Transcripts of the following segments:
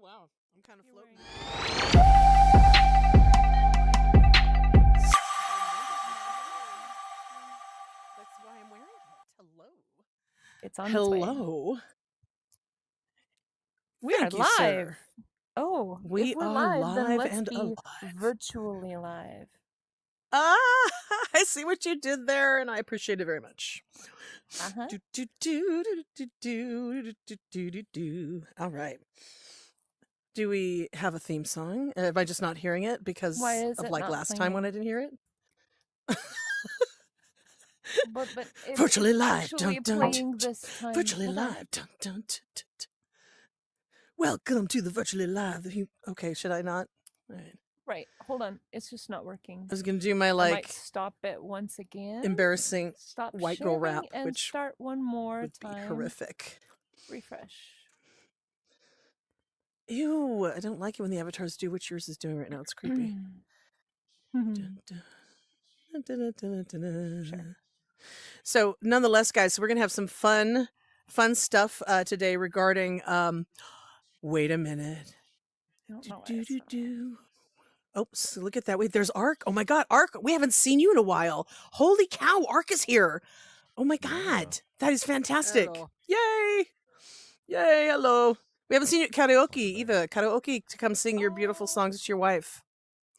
wow. I'm kind of floating. That's why I'm wearing it. Hello. It's on its way. Hello. We are Thank you, live. sir. Oh, We if we're are live, then live let's and be alive. virtually live. Ah, I see what you did there, and I appreciate it very much. Uh-huh. All right. Do we have a theme song? Am I just not hearing it because Why is of it like not last time when I playing? didn't hear it? But Virtually it's live. actually playing this time. Virtually Hold on. live. Welcome to the virtually live. Okay, should I not? All right. Right. Hold on. It's just not working. I was gonna do my I might like stop it once again. embarrassing Stop white girl rap, sharing and which start one more would be time. horrific. Refresh. Ew, I don't like it when the avatars do what yours is doing right now. It's creepy. Sure. So nonetheless, guys, so we're gonna have some fun stuff today regarding wait a minute. Oops, look at that. Wait, there's Ark. Oh my god, Ark, we haven't seen you in a while. Holy cow, Ark is here. Oh my god. That is fantastic. Hello. Yay. Yay, hello. We haven't seen you at karaoke either. Karaoke to come sing your beautiful songs to your wife.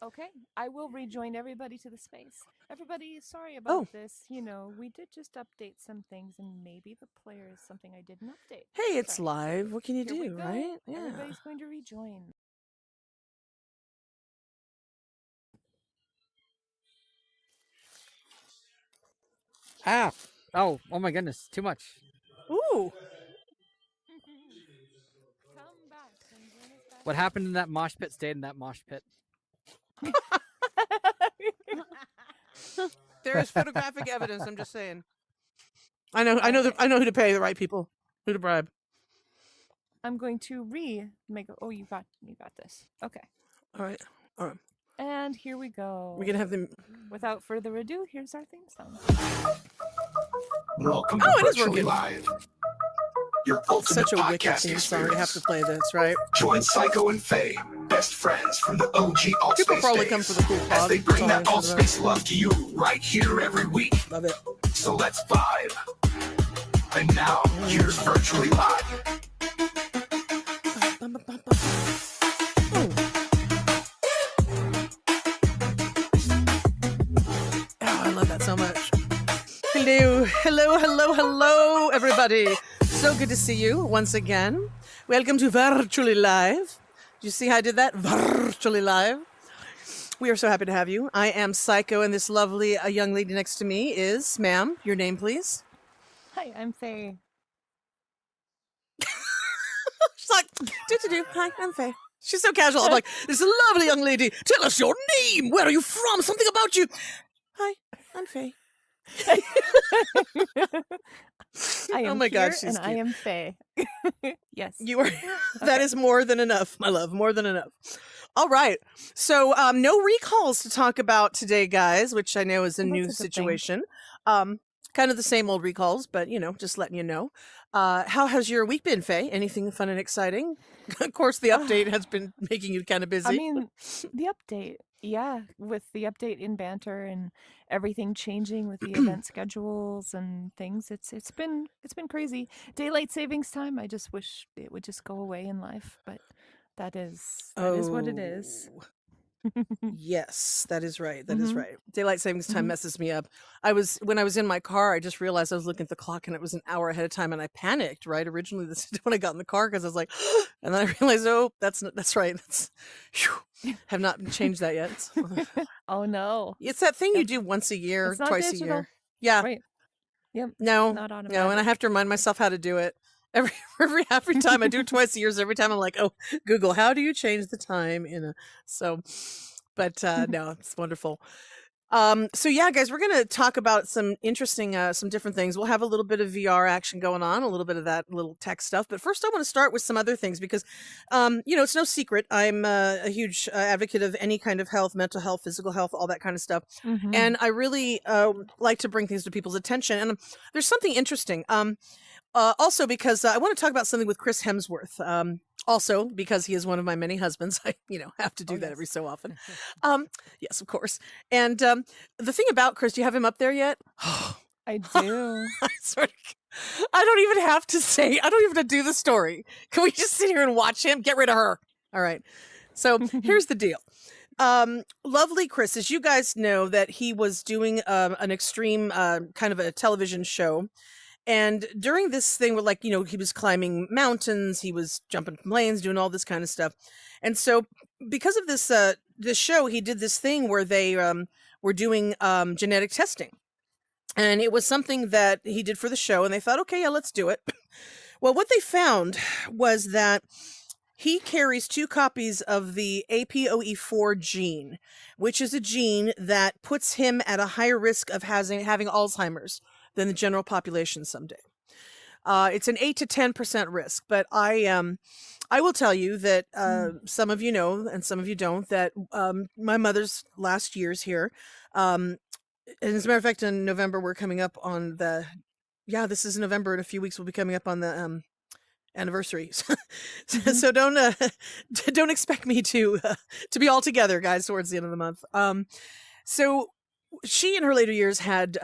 Okay, I will rejoin everybody to the space. Everybody, sorry about this. You know, we did just update some things, and maybe the player is something I didn't update. Hey, it's Sorry. live. What can you Here we do, go. right? Yeah. Everybody's going to rejoin. Ah! Oh my goodness, too much. Ooh. Come back and join us back. What happened in that mosh pit stayed in that mosh pit. There is photographic evidence, I'm just saying. I know who to pay, the right people. Who to bribe. I'm going to make. Oh, you got this. Okay. All right. And here we go. We're gonna have them. Without further ado, here's our theme song. Welcome Oh, to it is Virtually working. Live. Your ultimate Such a wicked podcast theme song to experience. have to play this, right? Join Psycho and Faye, best friends from the OG Alt People Space probably days, come for the cool as pod they bring that songs Alt for the- Space love to you right here every week. Love it. So let's vibe. And now, here's Virtually Live. Oh, I love that so much. Hello, everybody. So good to see you once again. Welcome to Virtually Live. Did you see how I did that? Virtually Live. We are so happy to have you. I am Psycho, and this lovely young lady next to me is, ma'am, your name, please. Hi, I'm Faye. She's like, do. Hi, I'm Faye. She's so casual. I'm like, this lovely young lady. Tell us your name. Where are you from? Something about you. Hi, I'm Faye. I am Oh my God, here, she's and I cute. am Faye. Yes. You are. That is more than enough, my love. More than enough. All right. So, no recalls to talk about today, guys, which I know is a Well, new that's a good thing. situation. Kind of the same old recalls, but just letting you know. How has your week been, Faye? Anything fun and exciting? Of course, the update has been making you kind of busy. I mean, the update, yeah, with the update in Banter and everything changing with the event schedules and things, it's been crazy. Daylight savings time, I just wish it would just go away in life, but that is what it is. Oh. Yes, that is right. That is Mhm. right. Daylight savings time Mhm. messes me up. When I was in my car, I just realized I was looking at the clock and it was an hour ahead of time, and I panicked. Right, originally this when I got in the car because I was like, and then I realized, oh, that's right. Have not changed that yet. Oh no, It's that thing you Yep. do once a year, It's not twice digital. a year. Yeah. Right. Yep. No, Not no, and automatic. I have to remind myself how to do it. Every time I do it twice a year, so every time I'm like, oh, Google, how do you change the time but no, it's wonderful. So yeah, guys, we're gonna talk about some interesting, some different things. We'll have a little bit of VR action going on, a little bit of that little tech stuff. But first, I want to start with some other things because, it's no secret I'm a huge advocate of any kind of health, mental health, physical health, all that kind of stuff. Mhm. And I really like to bring things to people's attention. And there's something interesting. Also, because I want to talk about something with Chris Hemsworth. Also, because he is one of my many husbands, I, have to do Oh, that yes. every so often. Yes, of course. And the thing about Chris, do you have him up there yet? I do. I sort of, I don't even have to say, I don't even have to do the story. Can we just sit here and watch him? Get rid of her. All right. So here's the deal. Lovely Chris, as you guys know, that he was doing an extreme kind of a television show. And during this thing where, like, he was climbing mountains, he was jumping planes, doing all this kind of stuff. And so because of this show, he did this thing where they were doing genetic testing. And it was something that he did for the show, and they thought, okay, yeah, let's do it. Well, what they found was that he carries 2 copies of the APOE4 gene, which is a gene that puts him at a higher risk of having Alzheimer's than the general population someday. It's an 8 to 10% risk, but I will tell you that some of you know and some of you don't that my mother's last years here. And as a matter of fact, in November we're coming up on this is November. In a few weeks we'll be coming up on the anniversary. So don't expect me to be all together, guys, towards the end of the month. So she in her later years had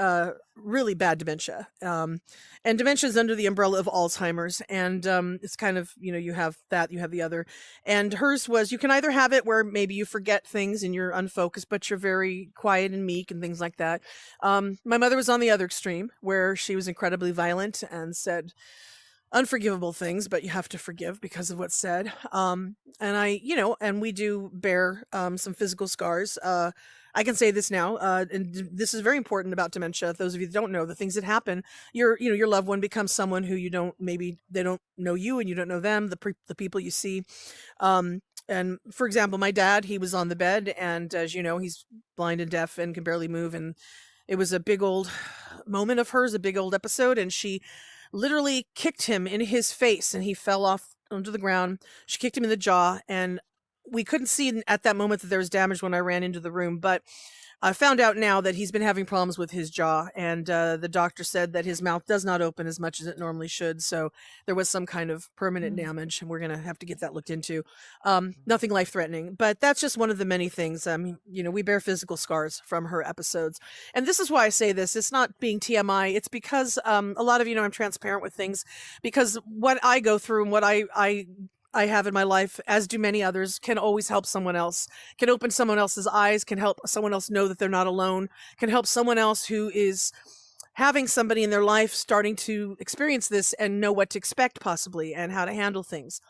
really bad dementia. And dementia is under the umbrella of Alzheimer's. And it's kind of, you have that, you have the other. And hers was, you can either have it where maybe you forget things and you're unfocused, but you're very quiet and meek and things like that. My mother was on the other extreme, where she was incredibly violent and said unforgivable things, but you have to forgive because of what's said. And we do bear some physical scars. I can say this now, and this is very important about dementia. Those of you that don't know, the things that happen, your loved one becomes someone who maybe they don't know you and you don't know them, the people you see. And for example, my dad, he was on the bed, and as you know, he's blind and deaf and can barely move. And it was a big old moment of hers, a big old episode. And she literally kicked him in his face, and he fell off onto the ground. She kicked him in the jaw, and we couldn't see at that moment that there was damage when I ran into the room, but I found out now that he's been having problems with his jaw, and the doctor said that his mouth does not open as much as it normally should. So there was some kind of permanent damage, and we're going to have to get that looked into. Nothing life-threatening, but that's just one of the many things. We bear physical scars from her episodes. And this is why I say this. It's not being TMI. It's because a lot of you know I'm transparent with things, because what I go through and what I have in my life, as do many others, can always help someone else, can open someone else's eyes, can help someone else know that they're not alone, can help someone else who is having somebody in their life starting to experience this and know what to expect possibly and how to handle things.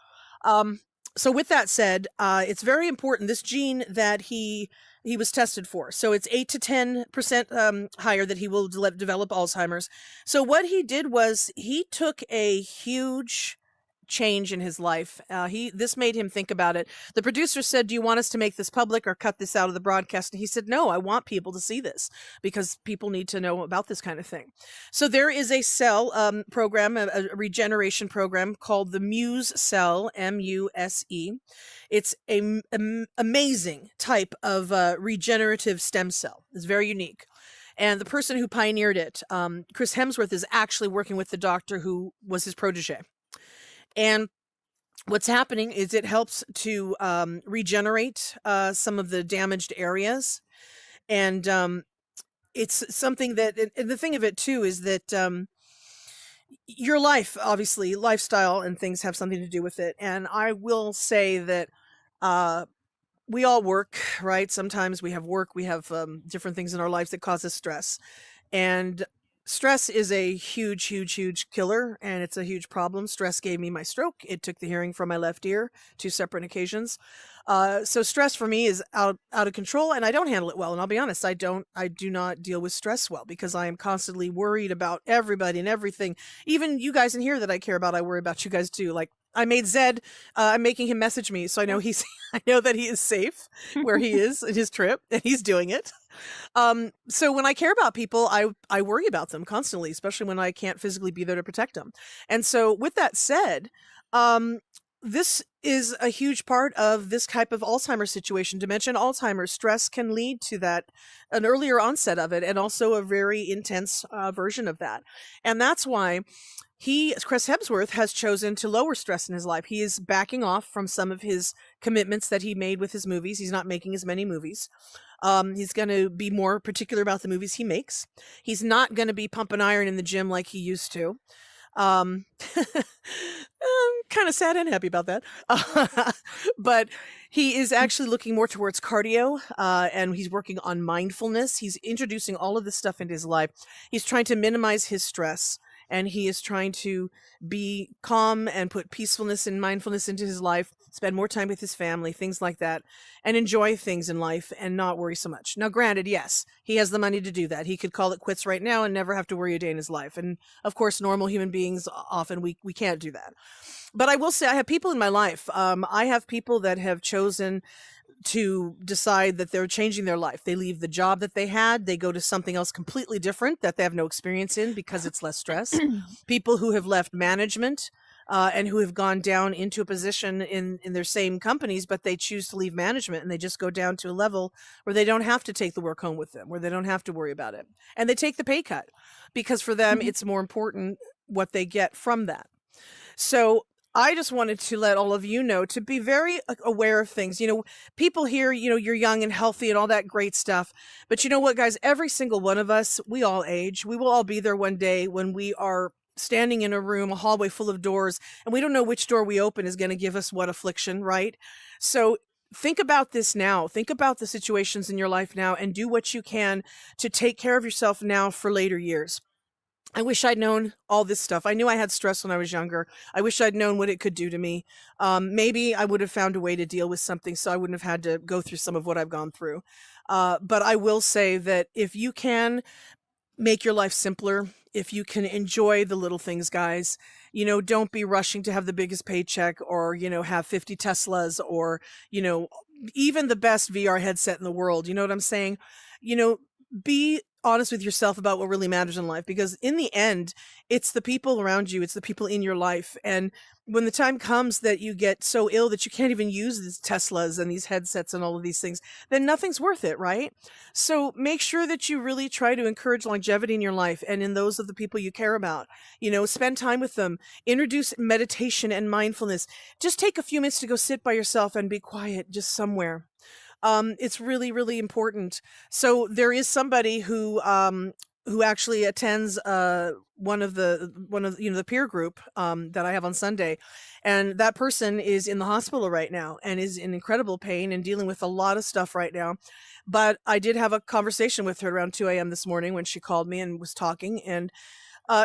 So with that said, it's very important, this gene that he was tested for. So it's 8 to 10% higher that he will develop Alzheimer's. So what he did was he took a huge change in his life. This made him think about it. The producer said, do you want us to make this public or cut this out of the broadcast? And he said, no, I want people to see this because people need to know about this kind of thing. So there is a cell program, a regeneration program called the Muse cell, M-U-S-E. It's a amazing type of regenerative stem cell. It's very unique. And the person who pioneered it, Chris Hemsworth, is actually working with the doctor who was his protege. And what's happening is it helps to regenerate some of the damaged areas. And it's something that, and the thing of it too, is that your life, obviously, lifestyle and things have something to do with it. And I will say that we all work, right? Sometimes we have work, we have different things in our lives that cause us stress. And stress is a huge, huge, huge killer, and it's a huge problem. Stress gave me my stroke. It took the hearing from my left ear, 2 separate occasions. So stress for me is out of control, and I don't handle it well. And I'll be honest, I do not deal with stress well because I am constantly worried about everybody and everything. Even you guys in here that I care about, I worry about you guys too. Like I made Zed, I'm making him message me, so I know I know that he is safe where he is in his trip, and he's doing it. So when I care about people, I worry about them constantly, especially when I can't physically be there to protect them. And so with that said, this is a huge part of this type of Alzheimer's situation. Dementia and Alzheimer's stress can lead to that, an earlier onset of it, and also a very intense version of that. And that's why Chris Hemsworth, has chosen to lower stress in his life. He is backing off from some of his commitments that he made with his movies. He's not making as many movies. He's going to be more particular about the movies he makes. He's not going to be pumping iron in the gym like he used to. I'm kind of sad and happy about that. But he is actually looking more towards cardio, and he's working on mindfulness. He's introducing all of this stuff into his life. He's trying to minimize his stress, and he is trying to be calm and put peacefulness and mindfulness into his life, spend more time with his family, things like that, and enjoy things in life and not worry so much. Now, granted, yes, he has the money to do that. He could call it quits right now and never have to worry a day in his life. And of course, normal human beings, often we can't do that. But I will say I have people in my life. I have people that have chosen to decide that they're changing their life. They leave the job that they had. They go to something else completely different that they have no experience in because it's less stress. People who have left management and who have gone down into a position in their same companies, but they choose to leave management and they just go down to a level where they don't have to take the work home with them, where they don't have to worry about it. And they take the pay cut because for them, it's more important what they get from that. So I just wanted to let all of you know to be very aware of things. You know, people here, you know, you're young and healthy and all that great stuff. But you know what, guys, every single one of us, we all age. We will all be there one day when we are standing in a room, a hallway full of doors, and we don't know which door we open is going to give us what affliction, right? So think about this now. Think about the situations in your life now and do what you can to take care of yourself now for later years. I wish I'd known all this stuff. I knew I had stress when I was younger. I wish I'd known what it could do to me. Maybe I would have found a way to deal with something so I wouldn't have had to go through some of what I've gone through. But I will say that if you can make your life simpler, if you can enjoy the little things, guys, you know, don't be rushing to have the biggest paycheck or, you know, have 50 Teslas or, you know, even the best VR headset in the world. You know what I'm saying? You know, be honest with yourself about what really matters in life, because in the end, it's the people around you, it's the people in your life. And when the time comes that you get so ill that you can't even use these Teslas and these headsets and all of these things, then nothing's worth it, right? So make sure that you really try to encourage longevity in your life and in those of the people you care about. You know, spend time with them, introduce meditation and mindfulness. Just take a few minutes to go sit by yourself and be quiet just somewhere. It's really, really important. So there is somebody who actually attends one of the you know the peer group that I have on Sunday, and that person is in the hospital right now and is in incredible pain and dealing with a lot of stuff right now. But I did have a conversation with her around 2 a.m. this morning when she called me and was talking, and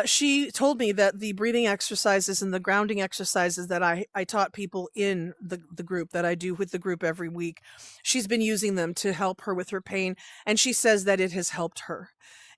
she told me that the breathing exercises and the grounding exercises that I taught people in the group that I do with the group every week, she's been using them to help her with her pain. And she says that it has helped her.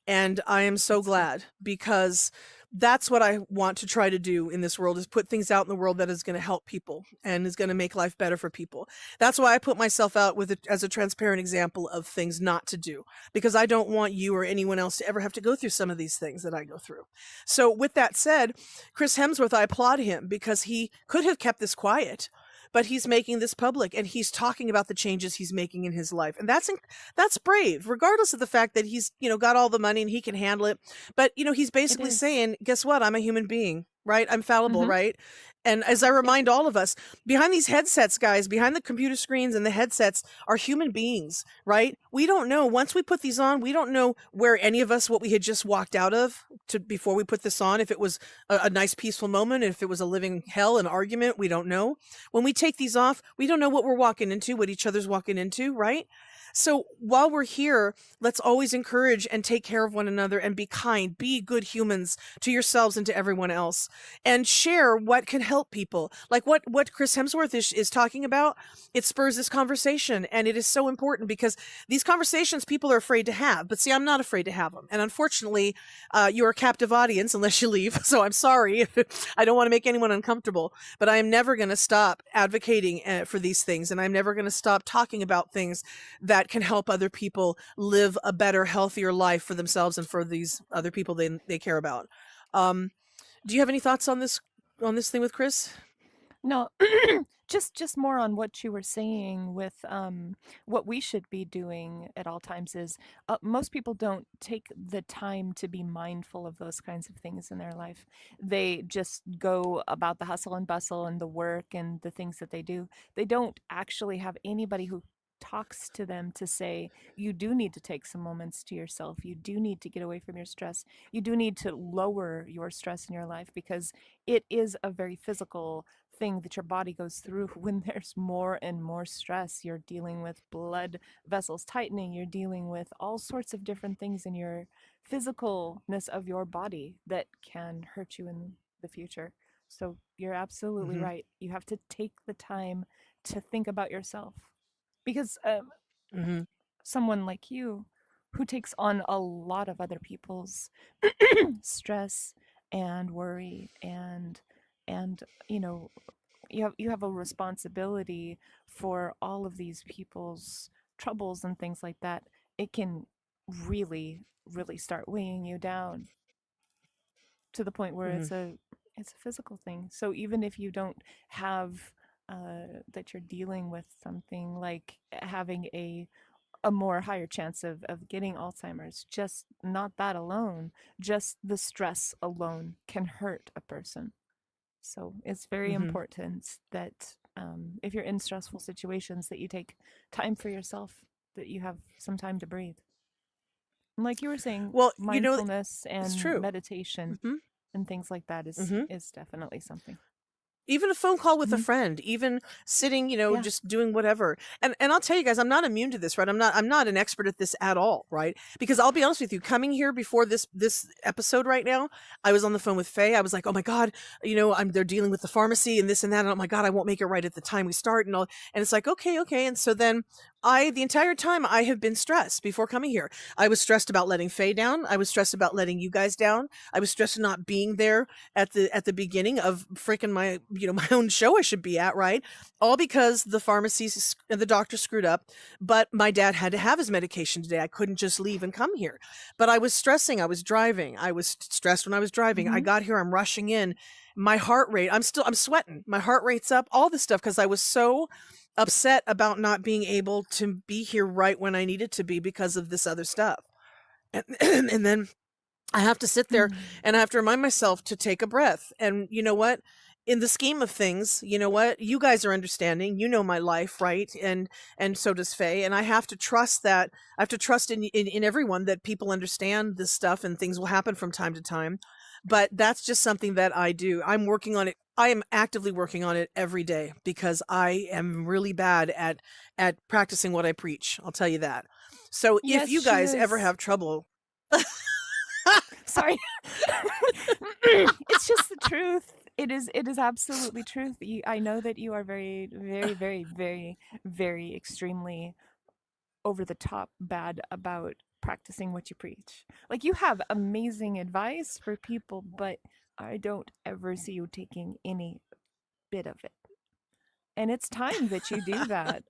And I am so glad, because that's what I want to try to do in this world, is put things out in the world that is going to help people and is going to make life better for people. That's why I put myself out with it as a transparent example of things not to do, because I don't want you or anyone else to ever have to go through some of these things that I go through. So with that said, Chris Hemsworth, I applaud him because he could have kept this quiet, but he's making this public and he's talking about the changes he's making in his life. And that's brave, regardless of the fact that he's, you know, got all the money and he can handle it. But, you know, he's basically saying, guess what? I'm a human being, right? I'm fallible, right? And as I remind all of us, behind these headsets, guys, behind the computer screens and the headsets are human beings, right? We don't know. Once we put these on, we don't know where any of us, what we had just walked out of before we put this on. If it was a nice, peaceful moment, if it was a living hell, an argument, we don't know. When we take these off, we don't know what we're walking into, what each other's walking into, right? So while we're here, let's always encourage and take care of one another and be kind, be good humans to yourselves and to everyone else, and share what can help people. Like what Chris Hemsworth is talking about, it spurs this conversation. And it is so important because these conversations people are afraid to have. But see, I'm not afraid to have them. And unfortunately, you're a captive audience unless you leave. So I'm sorry. I don't want to make anyone uncomfortable, but I am never going to stop advocating for these things. And I'm never going to stop talking about things that can help other people live a better, healthier life for themselves and for these other people they care about. Do you have any thoughts on this thing with Chris? No, just more on what you were saying with what we should be doing at all times is most people don't take the time to be mindful of those kinds of things in their life. They just go about the hustle and bustle and the work and the things that they do. They don't actually have anybody who talks to them to say, you do need to take some moments to yourself. You do need to get away from your stress. You do need to lower your stress in your life because it is a very physical thing that your body goes through when there's more and more stress. You're dealing with blood vessels tightening, you're dealing with all sorts of different things in your physicalness of your body that can hurt you in the future. So you're absolutely Mm-hmm. right. You have to take the time to think about yourself because Mm-hmm. someone like you who takes on a lot of other people's stress and worry and you have a responsibility for all of these people's troubles and things like that. It can really start weighing you down to the point where Mm-hmm. it's a physical thing. So even if you don't have that you're dealing with something like having a more higher chance of getting Alzheimer's, just not that alone, just the stress alone can hurt a person. So it's very Mm-hmm. important that if you're in stressful situations, that you take time for yourself, that you have some time to breathe. And like you were saying, Well, mindfulness it's and true. meditation Mm-hmm. and things like that Mm-hmm. is definitely something. Even a phone call with a Hmm. friend, even sitting, Yeah. just doing whatever. And I'll tell you guys, I'm not immune to this, right? I'm not an expert at this at all, right? Because I'll be honest with you, coming here before this episode right now, I was on the phone with Faye. I was like, oh my God, they're dealing with the pharmacy and this and that. And oh my God, I won't make it right at the time we start and all. And it's like, okay, okay. And so then the entire time I have been stressed before coming here. I was stressed about letting Faye down. I was stressed about letting you guys down. I was stressed not being there at the beginning of freaking my my own show I should be at, right? All because the pharmacy and the doctor screwed up. But my dad had to have his medication today. I couldn't just leave and come here. But I was stressing. I was driving. I was stressed when I was driving. I Hmm. got here. I'm rushing in. My heart rate. I'm sweating. My heart rate's up. All this stuff because I was so upset about not being able to be here right when I needed to be because of this other stuff. And, and then I have to sit there and I have to remind myself to take a breath. And you know what? In the scheme of things, you know what? You guys are understanding. You know my life, right? And so does Faye. And I have to trust that. I have to trust in everyone that people understand this stuff and things will happen from time to time. But that's just something that I do. I'm working on it. I am actively working on it every day because I am really bad at practicing what I preach. I'll tell you that. So if Yes, you she guys ever is. have trouble Sorry. It's just the truth. It is absolutely truth. I know that you are very extremely over the top bad about practicing what you preach. Like you have amazing advice for people, but I don't ever see you taking any bit of it. And it's time that you do that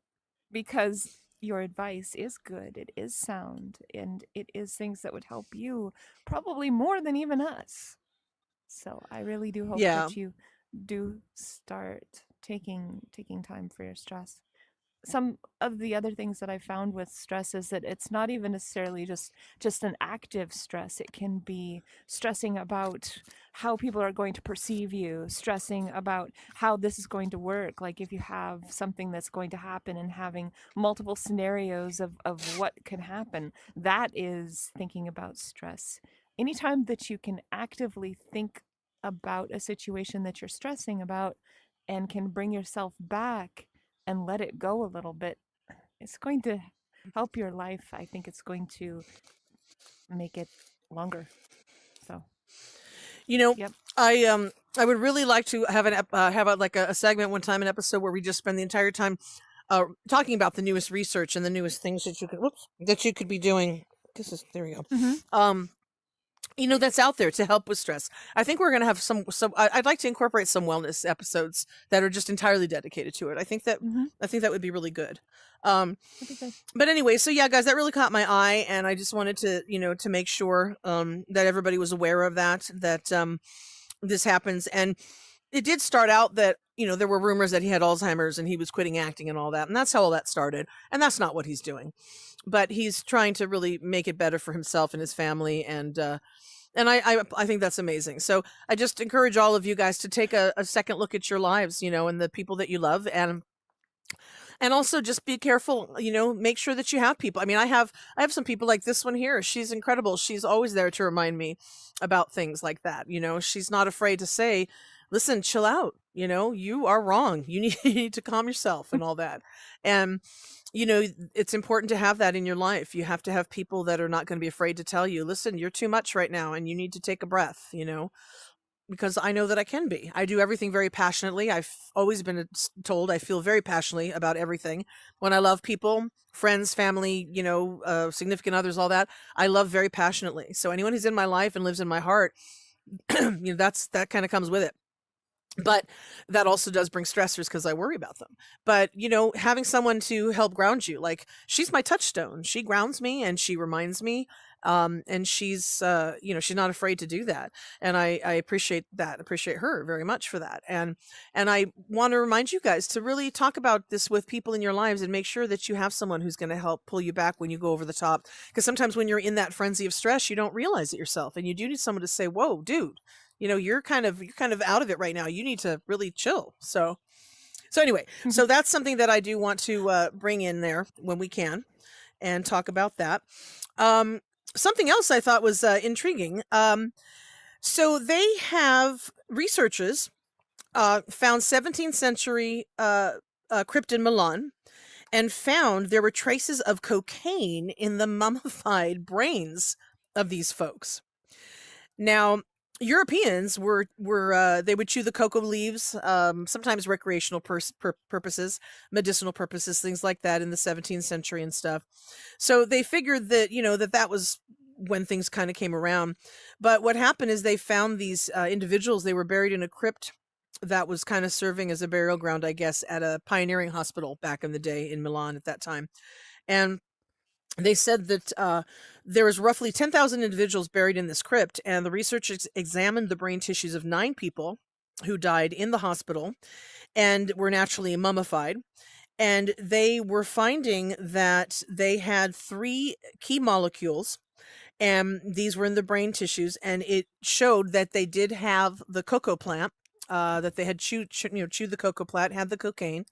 because your advice is good, it is sound, and it is things that would help you probably more than even us. So I really do hope Yeah. that you do start taking time for your stress. Some of the other things that I found with stress is that it's not even necessarily just an active stress. It can be stressing about how people are going to perceive you, stressing about how this is going to work. Like if you have something that's going to happen and having multiple scenarios of what can happen, that is thinking about stress. Anytime that you can actively think about a situation that you're stressing about and can bring yourself back and let it go a little bit, it's going to help your life. I think it's going to make it longer. So, You know, yep. I would really like to have a segment one time, an episode where we just spend the entire time talking about the newest research and the newest things that you could be doing. There we go. Mm-hmm. Um, that's out there to help with stress. I think we're going to have I'd like to incorporate some wellness episodes that are just entirely dedicated to it. Mm-hmm. I think that would be really good. Um, That'd be good. but anyway, so yeah, guys, that really caught my eye, and I just wanted to, to make sure that everybody was aware of that this happens. And it did start out that, there were rumors that he had Alzheimer's and he was quitting acting and all that. And that's how all that started. And that's not what he's doing. But he's trying to really make it better for himself and his family. And I think that's amazing. So I just encourage all of you guys to take a second look at your lives, and the people that you love, and also just be careful, make sure that you have people. I mean, I have some people like this one here. She's incredible. She's always there to remind me about things like that. She's not afraid to say, listen, chill out. You are wrong. You need, you need to calm yourself and all that. And, it's important to have that in your life. You have to have people that are not going to be afraid to tell you, listen, you're too much right now and you need to take a breath, because I know that I can be. I do everything very passionately. I've always been told I feel very passionately about everything. When I love people, friends, family, significant others, all that, I love very passionately. So anyone who's in my life and lives in my heart, that kind of comes with it. But that also does bring stressors because I worry about them. But, having someone to help ground you, like she's my touchstone. She grounds me and she reminds me. And she's not afraid to do that. And I appreciate that, appreciate her very much for that. And I want to remind you guys to really talk about this with people in your lives and make sure that you have someone who's going to help pull you back when you go over the top. Because sometimes when you're in that frenzy of stress, you don't realize it yourself. And you do need someone to say, whoa, dude, you're kind of out of it right now. You need to really chill. So anyway, so that's something that I do want to bring in there when we can and talk about that. Something else I thought was intriguing. So they have researchers found 17th century crypt in Milan and found there were traces of cocaine in the mummified brains of these folks. Now, Europeans were they would chew the cocoa leaves, sometimes recreational purposes, medicinal purposes, things like that in the 17th century and stuff. So they figured that, that was when things kind of came around. But what happened is they found these individuals, they were buried in a crypt that was kind of serving as a burial ground, I guess, at a pioneering hospital back in the day in Milan at that time. And they said that there was roughly 10,000 individuals buried in this crypt, and the researchers examined the brain tissues of 9 people who died in the hospital and were naturally mummified. And they were finding that they had 3 key molecules, and these were in the brain tissues, and it showed that they did have the cocoa plant, that they had chewed the cocoa plant, had the cocaine.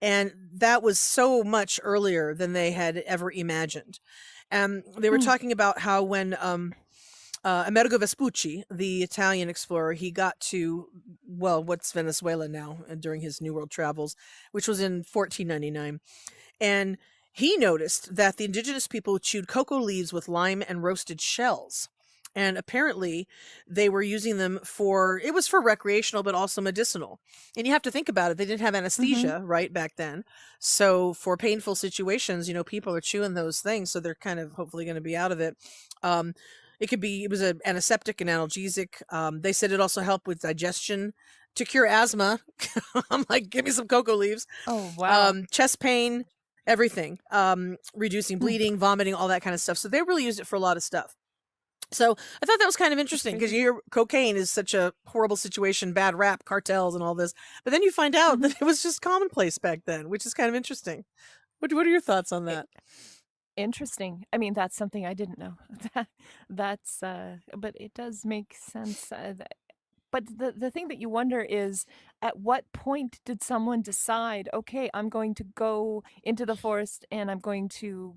And that was so much earlier than they had ever imagined. And they were talking about how when Amerigo Vespucci, the Italian explorer, he got to, what's Venezuela now during his New World travels, which was in 1499. And he noticed that the indigenous people chewed cocoa leaves with lime and roasted shells. And apparently they were using them it was for recreational, but also medicinal. And you have to think about it. They didn't have anesthesia, right, back then. So for painful situations, people are chewing those things. So they're kind of hopefully going to be out of it. It was an antiseptic and analgesic. They said it also helped with digestion, to cure asthma. I'm like, give me some cocoa leaves. Oh, wow. Chest pain, everything. Reducing bleeding, vomiting, all that kind of stuff. So they really used it for a lot of stuff. So I thought that was kind of interesting because you hear cocaine is such a horrible situation, bad rap, cartels and all this. But then you find out that it was just commonplace back then, which is kind of interesting. What are your thoughts on that? Interesting. I mean, that's something I didn't know. But it does make sense. But the thing that you wonder is, at what point did someone decide, okay, I'm going to go into the forest and I'm going to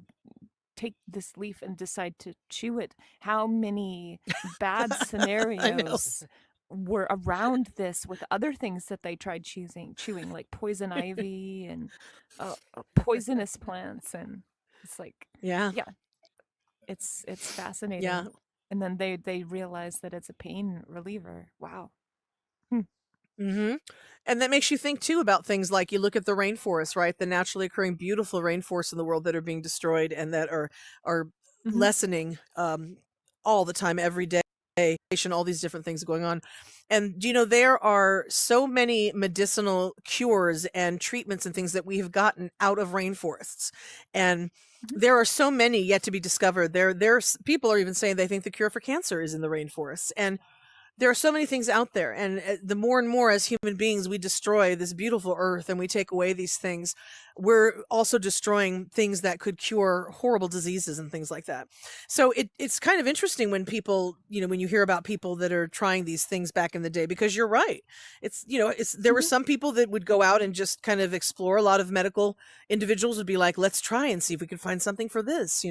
take this leaf and decide to chew it? How many bad scenarios were around this with other things that they tried chewing, like poison ivy and poisonous plants? And it's like, yeah, it's fascinating. Yeah. And then they realize that it's a pain reliever. Wow. Mm-hmm. And that makes you think too about things like, you look at the rainforests, right? The naturally occurring beautiful rainforests in the world that are being destroyed and that are lessening all the time, every day, all these different things going on. And there are so many medicinal cures and treatments and things that we have gotten out of rainforests. And there are so many yet to be discovered. There's people are even saying they think the cure for cancer is in the rainforests. And there are so many things out there, and the more and more as human beings we destroy this beautiful earth and we take away these things, we're also destroying things that could cure horrible diseases and things like that. So it's kind of interesting when people, when you hear about people that are trying these things back in the day, because you're right. There were some people that would go out and just kind of explore. A lot of medical individuals would be like, let's try and see if we can find something for this,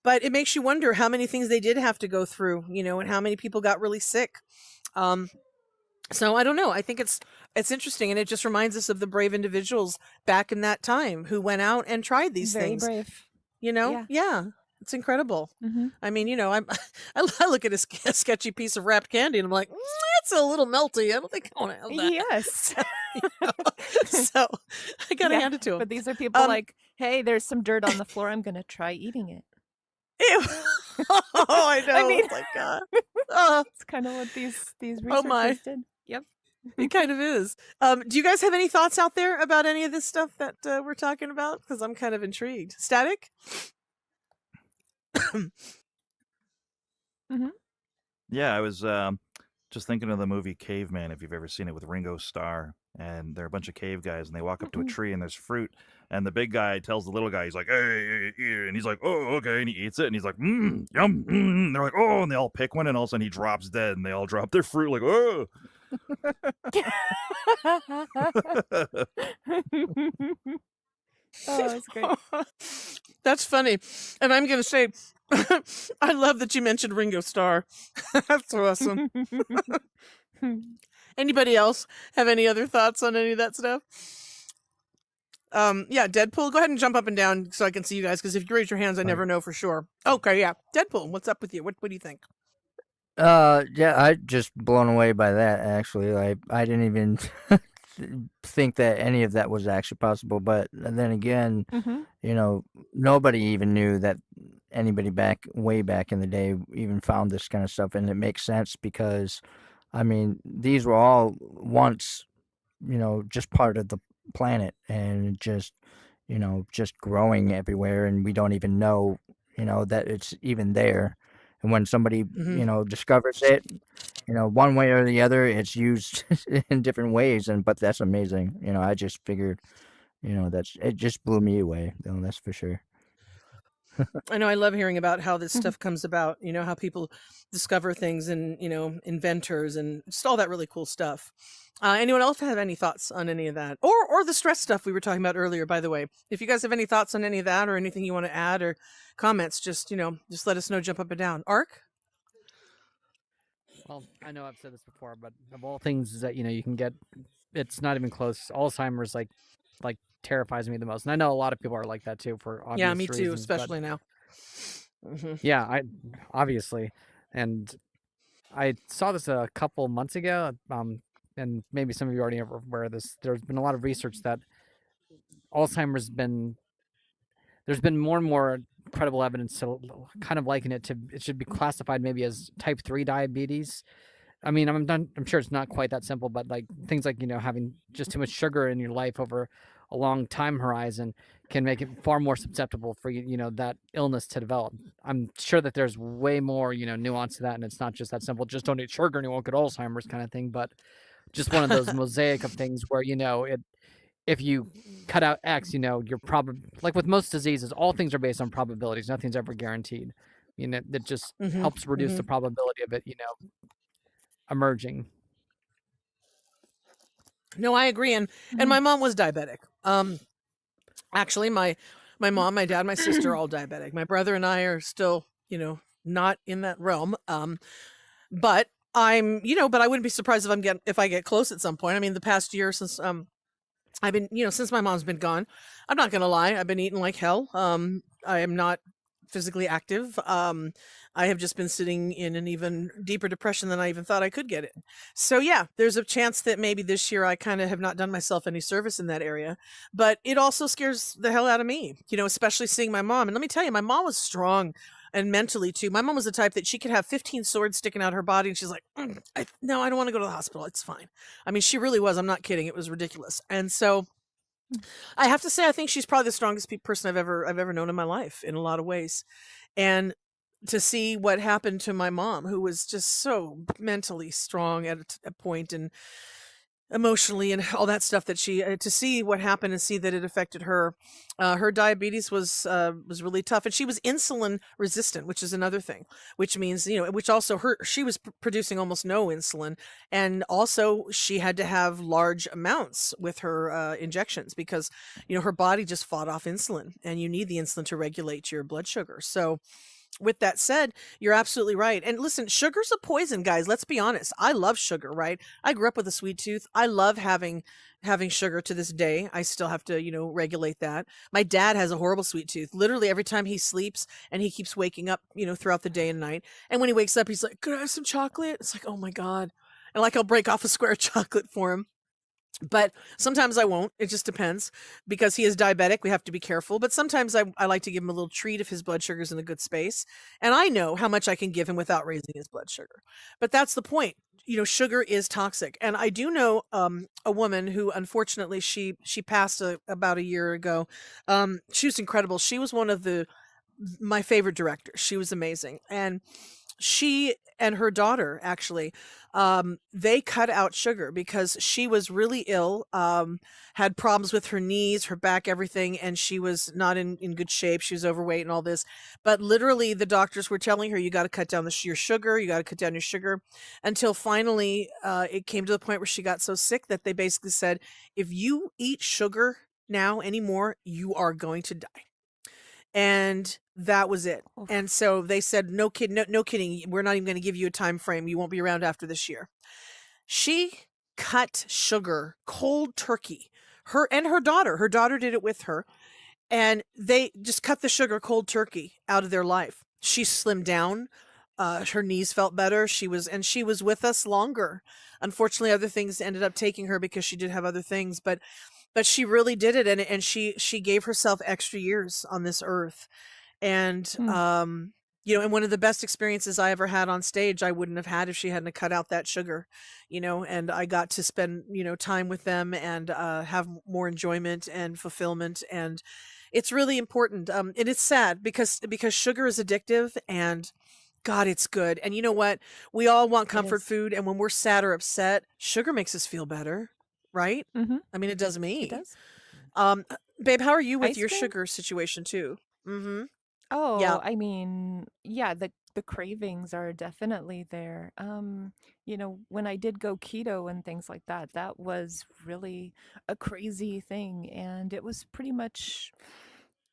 but it makes you wonder how many things they did have to go through, and how many people got really sick. So I don't know. I think it's interesting, and it just reminds us of the brave individuals back in that time who went out and tried these Very things. brave. Yeah, it's incredible. Mm-hmm. I mean, I look at a sketchy piece of wrapped candy, and I'm like, it's a little melty. I don't think I want to have that. Yes. So I gotta hand it to them. But these are people like, hey, there's some dirt on the floor. I'm gonna try eating it. Ew. Oh, I know. I mean, oh my God. Oh, it's kind of what these Oh, my. researchers did. Yep. it kind of is. Do you guys have any thoughts out there about any of this stuff that we're talking about? Because I'm kind of intrigued. Static? Mm-hmm. Yeah, I was just thinking of the movie Caveman, if you've ever seen it, with Ringo Starr. And they're a bunch of cave guys, and they walk up to a tree, and there's fruit. And the big guy tells the little guy, he's like, hey, and he's like, oh, okay. And he eats it, and he's like, yum. And they're like, oh, and they all pick one, and all of a sudden he drops dead, and they all drop their fruit, like, oh. Oh, that's great. That's funny. And I'm going to say, I love that you mentioned Ringo Starr. That's awesome. Anybody else have any other thoughts on any of that stuff? Yeah, Deadpool, go ahead and jump up and down so I can see you guys, because if you raise your hands, I never know for sure. Okay, yeah. Deadpool, what's up with you? What do you think? Yeah, I just blown away by that, actually. I didn't even think that any of that was actually possible. But then again, Mm-hmm. Nobody even knew that anybody way back in the day even found this kind of stuff. And it makes sense because, I mean, these were all once, just part of the planet and just growing everywhere. And we don't even know, that it's even there. And when somebody, discovers it, one way or the other, it's used in different ways. But that's amazing. I just figured, it just blew me away. That's for sure. I know I love hearing about how this stuff comes about, how people discover things and, inventors and just all that really cool stuff. Anyone else have any thoughts on any of that? Or the stress stuff we were talking about earlier, by the way. If you guys have any thoughts on any of that or anything you want to add or comments, just let us know, jump up and down. Ark? Well, I know I've said this before, but of all things that you can get, it's not even close. Alzheimer's like terrifies me the most, and I know a lot of people are like that too for obvious Yeah, me too, reasons, but especially now. Mhm. yeah, I obviously, and I saw this a couple months ago, and maybe some of you already are aware of this. There's been a lot of research that Alzheimer's there's been more and more credible evidence to kind of liken it should be classified maybe as type 3 diabetes. I mean, I'm sure it's not quite that simple, but like things like, having just too much sugar in your life over a long time horizon can make it far more susceptible for that illness to develop. I'm sure that there's way more, nuance to that, and it's not just that simple, just don't eat sugar and you won't get Alzheimer's kind of thing, but just one of those mosaic of things where, if you cut out X, you're probably, like with most diseases, all things are based on probabilities. Nothing's ever guaranteed. That just helps reduce the probability of it, emerging. No, I agree. And my mom was diabetic. Actually, my mom, my dad, my sister are all diabetic. My brother and I are still, not in that realm. But but I wouldn't be surprised if I get close at some point. I mean, the past year since I've been, since my mom's been gone, I'm not gonna lie, I've been eating like hell. I am not physically active. I have just been sitting in an even deeper depression than I even thought I could get in. So yeah, there's a chance that maybe this year I kind of have not done myself any service in that area, but it also scares the hell out of me, especially seeing my mom. And let me tell you, my mom was strong and mentally too. My mom was the type that she could have 15 swords sticking out her body and she's like, no, I don't want to go to the hospital. It's fine. I mean, she really was. I'm not kidding. It was ridiculous. And so I have to say, I think she's probably the strongest person I've ever known in my life in a lot of ways. And to see what happened to my mom, who was just so mentally strong at a point, and emotionally and all that stuff, that she to see what happened and see that it affected her. Her diabetes was really tough, and she was insulin resistant, which is another thing, which means, which also she was producing almost no insulin, and also she had to have large amounts with her injections, because her body just fought off insulin, and you need the insulin to regulate your blood sugar. So with that said, you're absolutely right. And listen, sugar's a poison, guys. Let's be honest. I love sugar, right? I grew up with a sweet tooth. I love having sugar to this day. I still have to, regulate that. My dad has a horrible sweet tooth. Literally every time he sleeps, and he keeps waking up, throughout the day and night. And when he wakes up, he's like, "Could I have some chocolate?" It's like, "Oh my God." And like, I'll break off a square of chocolate for him. But sometimes I won't. It just depends, because he is diabetic. We have to be careful. But sometimes I like to give him a little treat if his blood sugar's in a good space. And I know how much I can give him without raising his blood sugar. But that's the point. Sugar is toxic. And I do know a woman who, unfortunately, she passed about a year ago. She was incredible. She was one of my favorite directors. She was amazing. And she and her daughter, actually, they cut out sugar because she was really ill, had problems with her knees, her back, everything, and she was not in good shape. She was overweight and all this. But literally, the doctors were telling her, "You got to cut down your sugar. You got to cut down your sugar," until finally it came to the point where she got so sick that they basically said, "If you eat sugar now anymore, you are going to die." And that was it. Oof. And so they said, "No kidding. We're not even going to give you a time frame. You won't be around after this year." She cut sugar cold turkey. Her daughter did it with her, and they just cut the sugar cold turkey out of their life. She slimmed down. Her knees felt better. She was with us longer. Unfortunately, other things ended up taking her, because she did have other things, but she really did it, and she gave herself extra years on this earth. And and one of the best experiences I ever had on stage, I wouldn't have had if she hadn't cut out that sugar. And I got to spend time with them, and have more enjoyment and fulfillment. And it's really important. And it's sad, because sugar is addictive, and God, it's good. And you know what? We all want comfort food, and when we're sad or upset, sugar makes us feel better, right? Mm-hmm. I mean, it does me. It does. Babe, how are you with Ice your cream? sugar situation too? Mm-hmm. Oh, Yeah. I mean, yeah, the cravings are definitely there. When I did go keto and things like that, that was really a crazy thing, and it was pretty much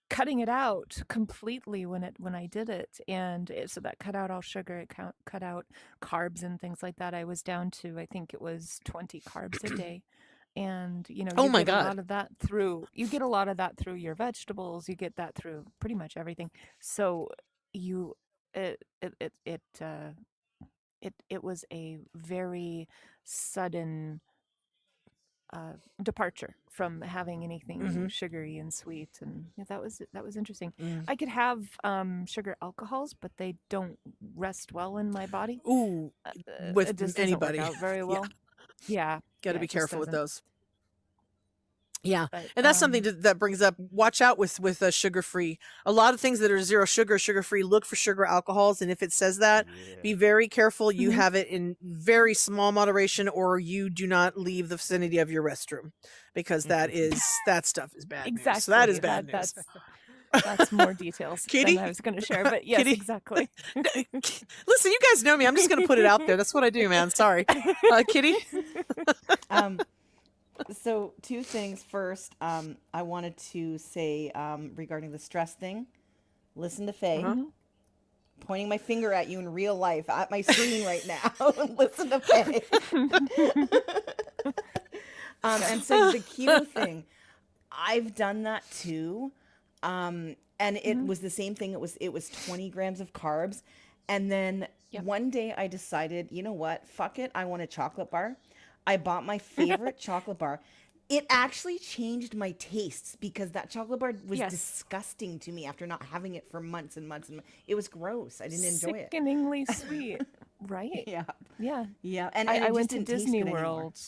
cutting it out completely when I did it, and so that cut out all sugar, it cut out carbs and things like that. I was down to, I think it was 20 carbs a day. And Oh you my get a God. lot of that through your vegetables, you get that through pretty much everything. So you it it it it uh it was a very sudden departure from having anything Mm-hmm. sugary and sweet, and yeah, that was interesting. Mm. I could have sugar alcohols, but they don't rest well in my body. Ooh, with It just doesn't work anybody. out very Yeah, well. Yeah, got to yeah, be it just careful with doesn't. those. Yeah, But and that's something that brings up. Watch out with sugar free. A lot of things that are zero sugar, sugar free. Look for sugar alcohols, and if it says that, be Yeah. very careful. You Mhm. have it in very small moderation, or you do not leave the vicinity of your restroom, because that stuff is bad news. So that is Exactly. bad news. That's more details than Kitty, I was going to share, but yes, Kitty. exactly. Listen, you guys know me. I'm just going to put it out there. That's what I do, man. Sorry, Kitty. Um, so two things. First, I wanted to say regarding the stress thing. Listen to Faye. Uh-huh. Mhm. Pointing my finger at you in real life at my screen right now. Listen to Faye. And so the keto thing, I've done that too. And it Mhm. was the same thing. It was 20 grams of carbs. And then Yep. one day I decided, you know what? Fuck it. I want a chocolate bar. I bought my favorite chocolate bar. It actually changed my tastes because that chocolate bar was Yes. disgusting to me after not having it for months and months and months. It was gross. I didn't enjoy it. Sickeningly sweet, right? Yeah. Yeah. Yeah. And I it went just to didn't taste Disney good anymore. World.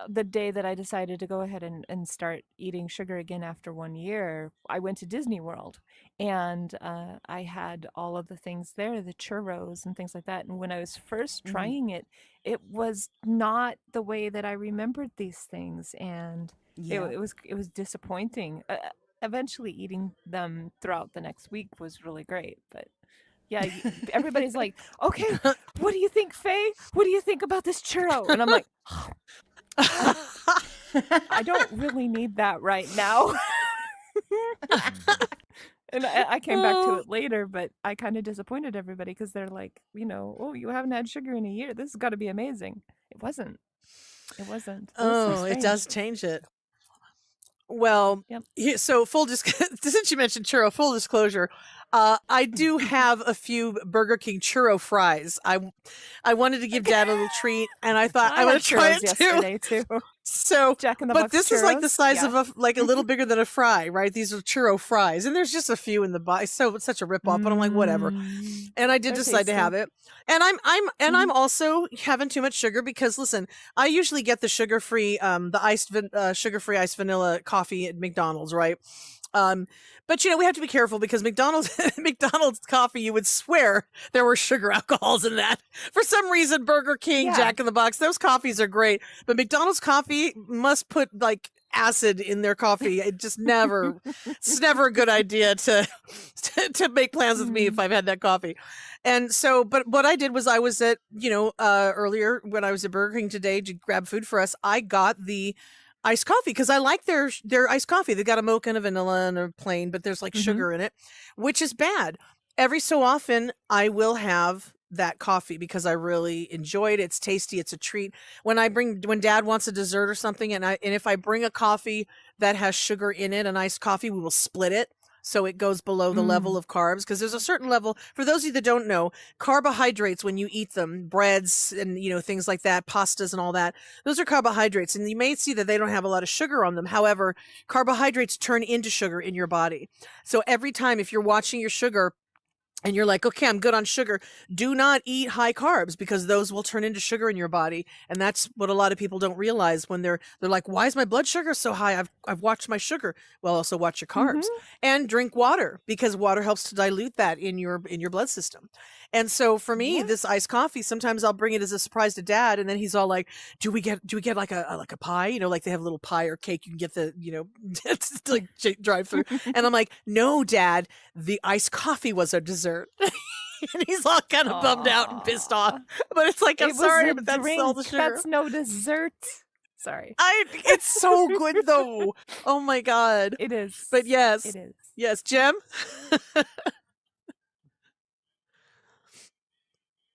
the day that I decided to go ahead and start eating sugar again after 1 year, I went to Disney World, and I had all of the things there, the churros and things like that. And when I was first Mhm. trying it, it was not the way that I remembered these things, and Yeah. it was disappointing. Eventually, eating them throughout the next week was really great, but yeah, everybody's like, "Okay, what do you think, Faye? What do you think about this churro?" And I'm like, I don't really need that right now. And I came back to Oh. it later, but I kind of disappointed everybody because they're like, "Oh, you haven't had sugar in a year. This has got to be amazing." It wasn't. It wasn't. It was so Oh, it does strange. change it. Well, Yep. so since you mentioned churro, full disclosure, I do have a few Burger King churro fries. I wanted to give Dad a little treat, and I thought I I had want to try churros it too. yesterday too. So, Jack in the but Box this is like the churros. size Yeah. of a little bigger than a fry, right? These are churro fries, and there's just a few in the box. So it's such a ripoff, but I'm like, whatever. Mm, And I did they're decide to have tasty. it. And I'm also having too much sugar because listen, I usually get the sugar-free the sugar-free iced vanilla coffee at McDonald's, right? But we have to be careful because McDonald's coffee, you would swear there were sugar alcohols in that. For some reason, Burger King, Yeah. Jack in the Box, those coffees are great, but McDonald's coffee must put like acid in their coffee. It's never a good idea to make plans with me if I've had that coffee. And so, but what I did was I was at, earlier when I was at Burger King today to grab food for us, I got the iced coffee because I like their iced coffee. They got a mocha and a vanilla and a plain, but there's like sugar in it, which is bad. Every so often, I will have that coffee because I really enjoy it. It's tasty. It's a treat. When Dad wants a dessert or something, and if I bring a coffee that has sugar in it, an iced coffee, we will split it so it goes below the level of carbs because there's a certain level. For those of you that don't know, carbohydrates when you eat them, breads and things like that, pastas and all that, those are carbohydrates, and you may see that they don't have a lot of sugar on them. However, carbohydrates turn into sugar in your body. So every time if you're watching your sugar and you're like, okay, I'm good on sugar, do not eat high carbs because those will turn into sugar in your body. And that's what a lot of people don't realize when they're like, why is my blood sugar so high? I've watched my sugar. Well, also watch your carbs and drink water because water helps to dilute that in your blood system. And so for me, Yeah. this iced coffee, sometimes I'll bring it as a surprise to Dad, and then he's all like, "Do we get like a pie? Like they have a little pie or cake you can get the it's like drive through." And I'm like, "No, Dad, the iced coffee was a dessert." And he's all kind of bummed out and pissed off. Aw. But it's like, I'm It was sorry, a but that's drink. all the sugar. That's no dessert. Sorry. It's so good though. Oh my god. It is. But yes. It is. Yes, Jem?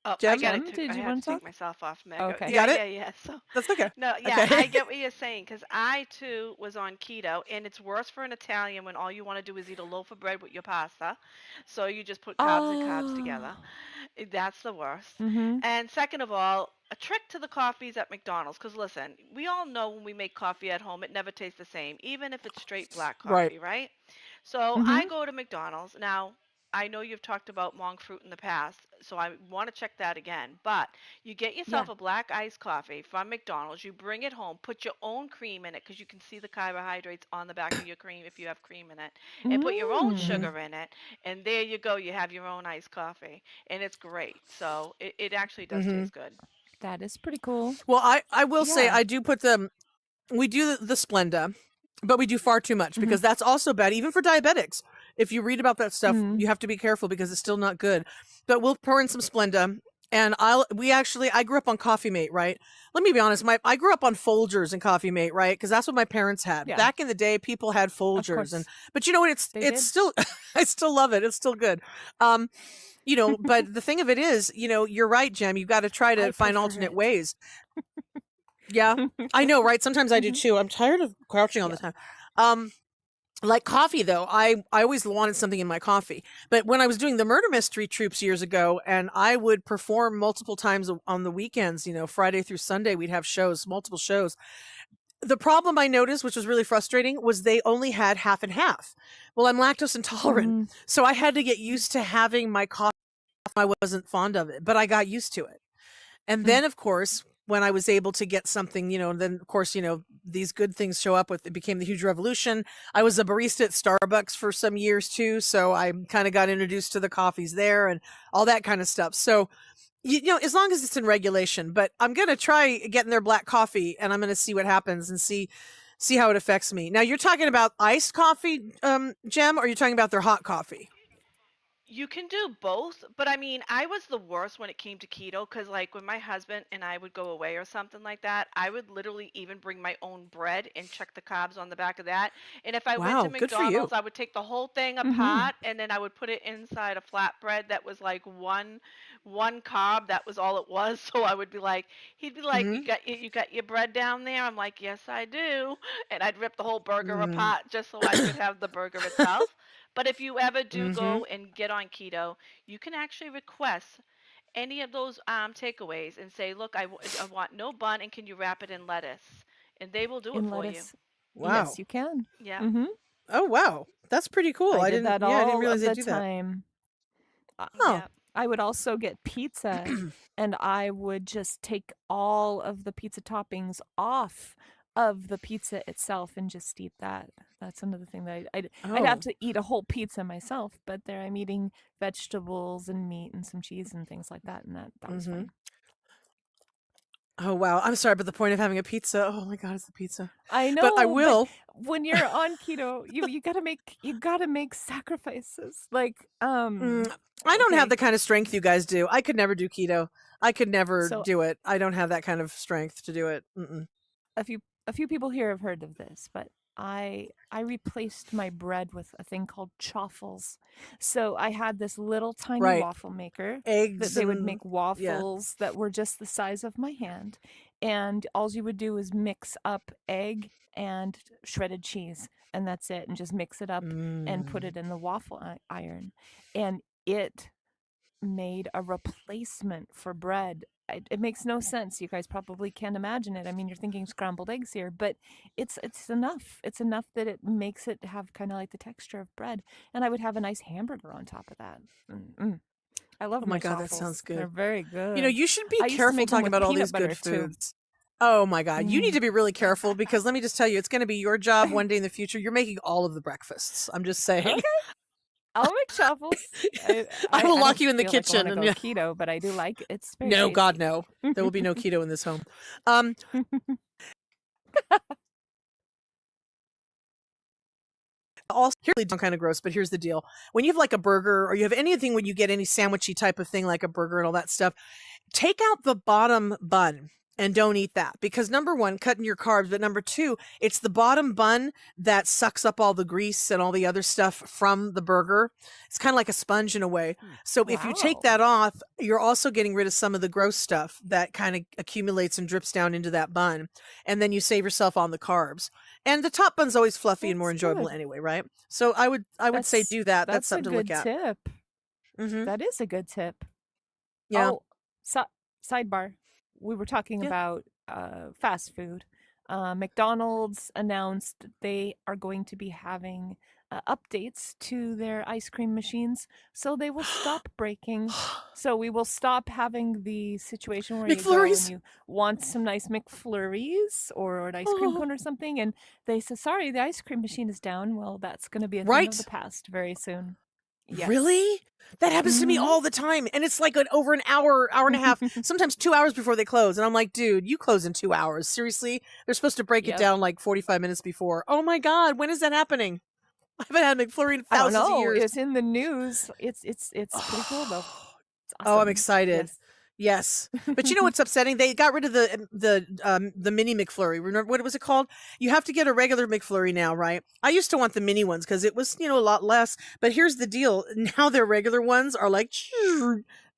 Oh, Jem? I got Jem, it. did I you had wanna to take talk? myself off. Meg. Okay. You got it? Yeah. So, That's okay. no, yeah, Okay. I get what you're saying because I too was on keto, and it's worse for an Italian when all you want to do is eat a loaf of bread with your pasta. So you just put carbs and carbs together. That's the worst. Mm-hmm. And second of all, a trick to the coffees at McDonald's, because listen, we all know when we make coffee at home, it never tastes the same, even if it's straight black Right. coffee, right? So I go to McDonald's. Now, I know you've talked about monk fruit in the past, so I want to check that again. But you get yourself Yeah. a black iced coffee from McDonald's, you bring it home, put your own cream in it, because you can see the carbohydrates on the back of your cream if you have cream in it, and put your own sugar in it, and there you go, you have your own iced coffee, and it's great. So it actually does taste good. That is pretty cool. Well, I will say Yeah. I do put we do the Splenda, but we do far too much because that's also bad, even for diabetics. If you read about that stuff, you have to be careful because it's still not good. But we'll pour in some Splenda, and I grew up on Coffee Mate, right? Let me be honest, I grew up on Folgers and Coffee Mate, right? Because that's what my parents had. Yeah. Back in the day, people had Folgers, course. but you know what? They It's did. still I still love it. It's still good. But the thing of it is, you're right, Jem. You've got to try to I find prefer alternate it. ways. Yeah, I know, right? Sometimes I do too. I'm tired of crouching all the time. Like coffee though, I always wanted something in my coffee. But when I was doing the murder mystery troops years ago, and I would perform multiple times on the weekends, Friday through Sunday, we'd have shows, multiple shows. The problem I noticed, which was really frustrating, was they only had half and half. Well, I'm lactose intolerant, so I had to get used to having my coffee. I wasn't fond of it, but I got used to it. And then, of course, when I was able to get something, and then of course, these good things show up with it became the huge revolution. I was a barista at Starbucks for some years too, so I kind of got introduced to the coffees there and all that kind of stuff. So, as long as it's in regulation, but I'm going to try getting their black coffee and I'm going to see what happens and see how it affects me. Now, you're talking about iced coffee, Jem, or you're talking about their hot coffee? You can do both, but I mean, I was the worst when it came to keto because, like, when my husband and I would go away or something like that, I would literally even bring my own bread and check the carbs on the back of that. And if I went to Wow, good for you. McDonald's, I would take the whole thing Mm-hmm. apart and then I would put it inside a flatbread that was like one carb. That was all it was. So I would be like, he'd be like, Hmm. "You got your bread down there?" I'm like, "Yes, I do." And I'd rip the whole burger Mm. apart just so I could have the burger itself. But if you ever do Hmm. go and get on keto, you can actually request any of those takeaways and say, "Look, I want no bun, and can you wrap it in lettuce?" And they will do it In for you. lettuce. Wow. Yes, you can. Yeah. Mm-hmm. Oh, wow. That's pretty cool. I I did didn't, that yeah, I didn't all realize of they the do that. time. Huh. Yeah. I would also get pizza and I would just take all of the pizza toppings off of the pizza itself and just eat that. That's another thing that I'd have Oh. to eat a whole pizza myself, but there I'm eating vegetables and meat and some cheese and things like that, and that was Hmm. fine. Oh, wow. I'm sorry, but the point of having a pizza, oh my God, it's the pizza. I But I know, but will. when you're on keto, you gotta make sacrifices. Like, I don't have okay, the kind of strength you guys do. I could never do keto. I could never so do it. I don't have that kind of strength to do it. Mm-mm. a few people here have heard of this, but I replaced my bread with a thing called chaffles. So I had this little tiny Right. waffle maker that Eggs they would and, make yeah. waffles that were just the size of my hand, and all you would do is mix up egg and shredded cheese, and that's it, and just mix it up and put Mm. it in the waffle iron, and it made a replacement for bread. It makes no sense. You guys probably can't imagine it. I mean, you're thinking scrambled eggs here, but it's enough. It's enough that it makes it have kind of like the texture of bread, and I would have a nice hamburger on top of that. I love Oh my my God, that sounds chaffles. They're good. very good. You should be I used to careful make them talking with about all peanut these butter good too. foods. Oh my God, you need Mm. to be really careful because let me just tell you, it's going to be your job one day in the future. You're making all of the breakfasts. I'm just saying. Okay, I'll make chaffles. I I I, will I lock don't you in the feel like I want kitchen to and go yeah. keto, but I do like it. It's very No, God, tasty. no. There will be no keto in this home. Um, Also, really kind of gross, but here's the deal. When you have like a burger or you have anything when you get any sandwichy type of thing like a burger and all that stuff, take out the bottom bun and don't eat that because number one, cutting your carbs, but number two, it's the bottom bun that sucks up all the grease and all the other stuff from the burger. It's kind of like a sponge in a way. So if you take Wow. that off, you're also getting rid of some of the gross stuff that kind of accumulates and drips down into that bun. And then you save yourself on the carbs. And the top bun's always fluffy and more That's enjoyable good. anyway, right? So I would say That's do that. That's that's a something to look good at. tip. Mhm. That is a good tip. Yeah. Oh, sidebar. We were talking Yeah. about fast food. McDonald's announced that they are going to be having updates to their ice cream machines, so they will stop breaking. So we will stop having the situation where you go and McFlurries. you want some nice McFlurries or an ice cream Oh, cone or something, and they say, "Sorry, the ice cream machine is down." Well, that's going to be a thing of the right? past very soon. Yes. Really? That happens to me Mm-hmm. all the time. And it's like over an hour, hour and a half, sometimes 2 hours before they close. And I'm like, dude, you close in 2 hours. Seriously? They're supposed to break it Yep. down like 45 minutes before. Oh my God, when is that happening? I haven't had McFlurry in I don't thousands of know. years. It's in the news. It's pretty cool though. It's Oh, I'm awesome. excited. Yes. Yes. But you know what's upsetting? They got rid of the mini McFlurry. Remember what was it called? You have to get a regular McFlurry now, right? I used to want the mini ones because it was, a lot less. But here's the deal. Now their regular ones are like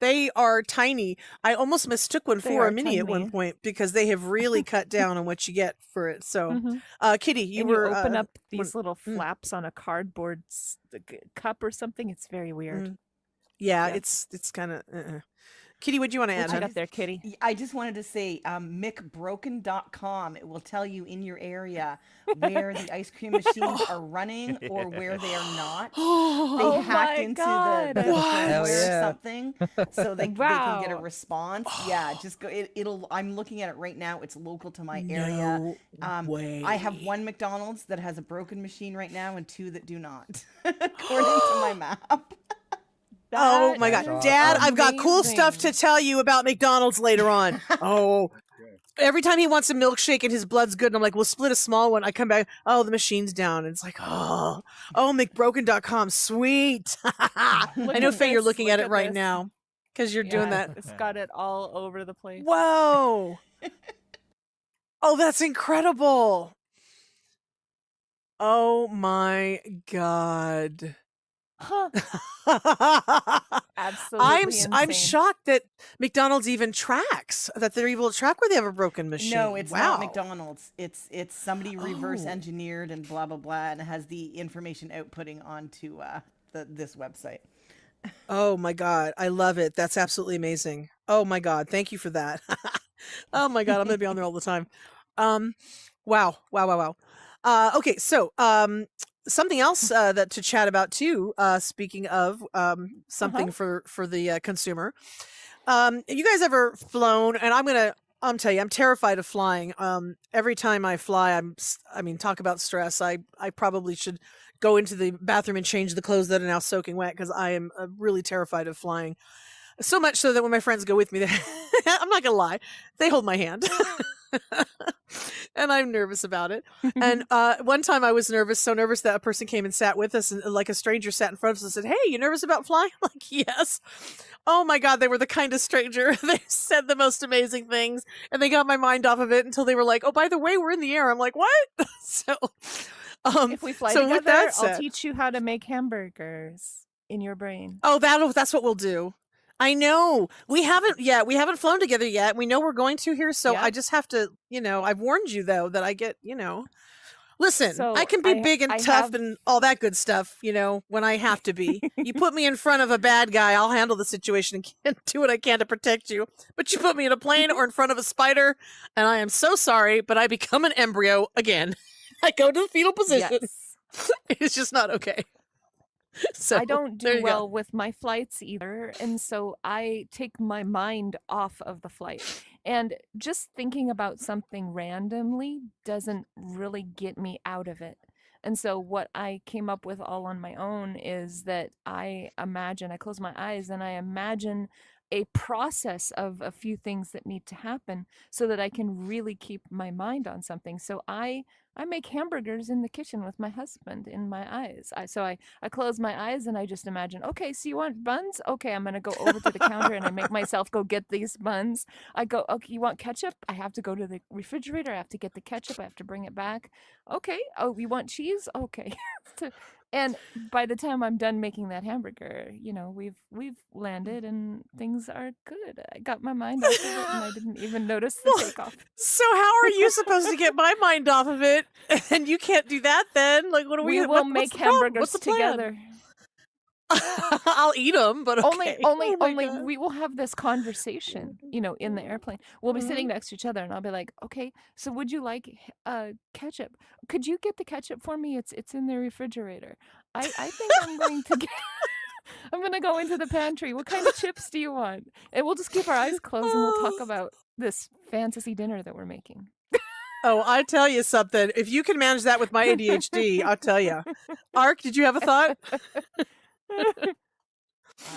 they are tiny. I almost mistook one They for a are mini at one tiny. point because they have really cut down on what you get for it. So, hmm Kitty, you And you were open up one, these little mm, flaps on a cardboard cup or something. It's very weird. yeah, Yeah. it's kind of Kitty, what do you want to add, What you hon? got there, Kitty? I just wanted to say, McBroken.com. It will tell you in your area where the ice cream machines are running or where they are not. They Oh hacked my into God. the What? firmware or yeah. something, so they can get a Wow. response. Yeah, just go. It'll. I'm looking at it right now. It's local to my area. No way. I have one McDonald's that has a broken machine right now and 2 that do not, according to my map. Oh That my God. is Dad, I've got cool stuff to amazing. tell you about McDonald's later on. Oh, every time he wants a milkshake and his blood's good, and I'm like, we'll split a small one. I come back, oh, the machine's down. And it's like, oh, McBroken.com. Sweet. I Look know, at Faye, you're this, looking look at it at right this. now because you're doing Yeah, that. it's got it all over the place. Whoa. Oh, that's incredible. Oh my God. Huh. I'm Absolutely I'm insane. shocked that McDonald's even tracks, that they're able to track where they have a broken machine. No, it's wow. not McDonald's. It's somebody reverse Oh. engineered and blah blah blah, and it has the information outputting onto this website. Oh my God, I love it. That's absolutely amazing. Oh my God, thank you for that. Oh my God, I'm gonna be on there all the time. Wow, wow, wow, wow. Okay, so something else that to chat about too. Speaking of something for the consumer. You guys ever flown? And I'm tell you, I'm terrified of flying. Every time I fly, I mean, talk about stress. I probably should go into the bathroom and change the clothes that are now soaking wet because I am really terrified of flying. So much so that when my friends go with me, I'm not gonna lie, they hold my hand. And I'm nervous about it. And one time I was nervous, so nervous that a person came and sat with us, and like a stranger sat in front of us and said, "Hey, you nervous about flying?" I'm like, yes. Oh my God, they were the kindest stranger. They said the most amazing things, and they got my mind off of it until they were like, "Oh, by the way, we're in the air." I'm like, "What?" So, If we fly so with together, that I'll said, teach you how to make hamburgers in your brain. oh, that's what we'll do. I know. We haven't yet. We haven't flown together yet. We know we're going to here, so I Yep. just have to, I've warned you though that I get, listen, I So can be big and I tough have and all that good stuff, when I have to be. You put me in front of a bad guy, I'll handle the situation and do what I can to protect you. But you put me in a plane or in front of a spider, and I am so sorry, but I become an embryo again. I go to the fetal position. yes. It's just not okay. So I don't there do you well go. with my flights either, and so I take my mind off of the flight. And just thinking about something randomly doesn't really get me out of it. And so what I came up with all on my own is that I close my eyes and I imagine a process of a few things that need to happen so that I can really keep my mind on something. So I make hamburgers in the kitchen with my husband in my eyes. I close my eyes and I just imagine, okay, so you want buns? Okay, I'm going to go over to the counter and I make myself go get these buns. I go, okay, you want ketchup? I have to go to the refrigerator. I have to get the ketchup. I have to bring it back. Okay. Oh, you want cheese? Okay. And by the time I'm done making that hamburger, we've landed and things are good. I got my mind off of it and I didn't even notice the takeoff. So how are you supposed to get my mind off of it? And you can't do that then? Like, what do We we? will What's make the problem? hamburgers What's the plan? together. I'll eat them, but okay. Only Oh my God. we will have this conversation, in the airplane. We'll be sitting Mhm. next to each other and I'll be like, "Okay, so would you like ketchup? Could you get the ketchup for me? It's in the refrigerator. I think I'm going to get I'm going to go into the pantry. What kind of chips do you want?" And we'll just keep our eyes closed and we'll talk about this fantasy dinner that we're making. Oh, I tell you something. If you can manage that with my ADHD, I'll tell you. Ark, did you have a thought?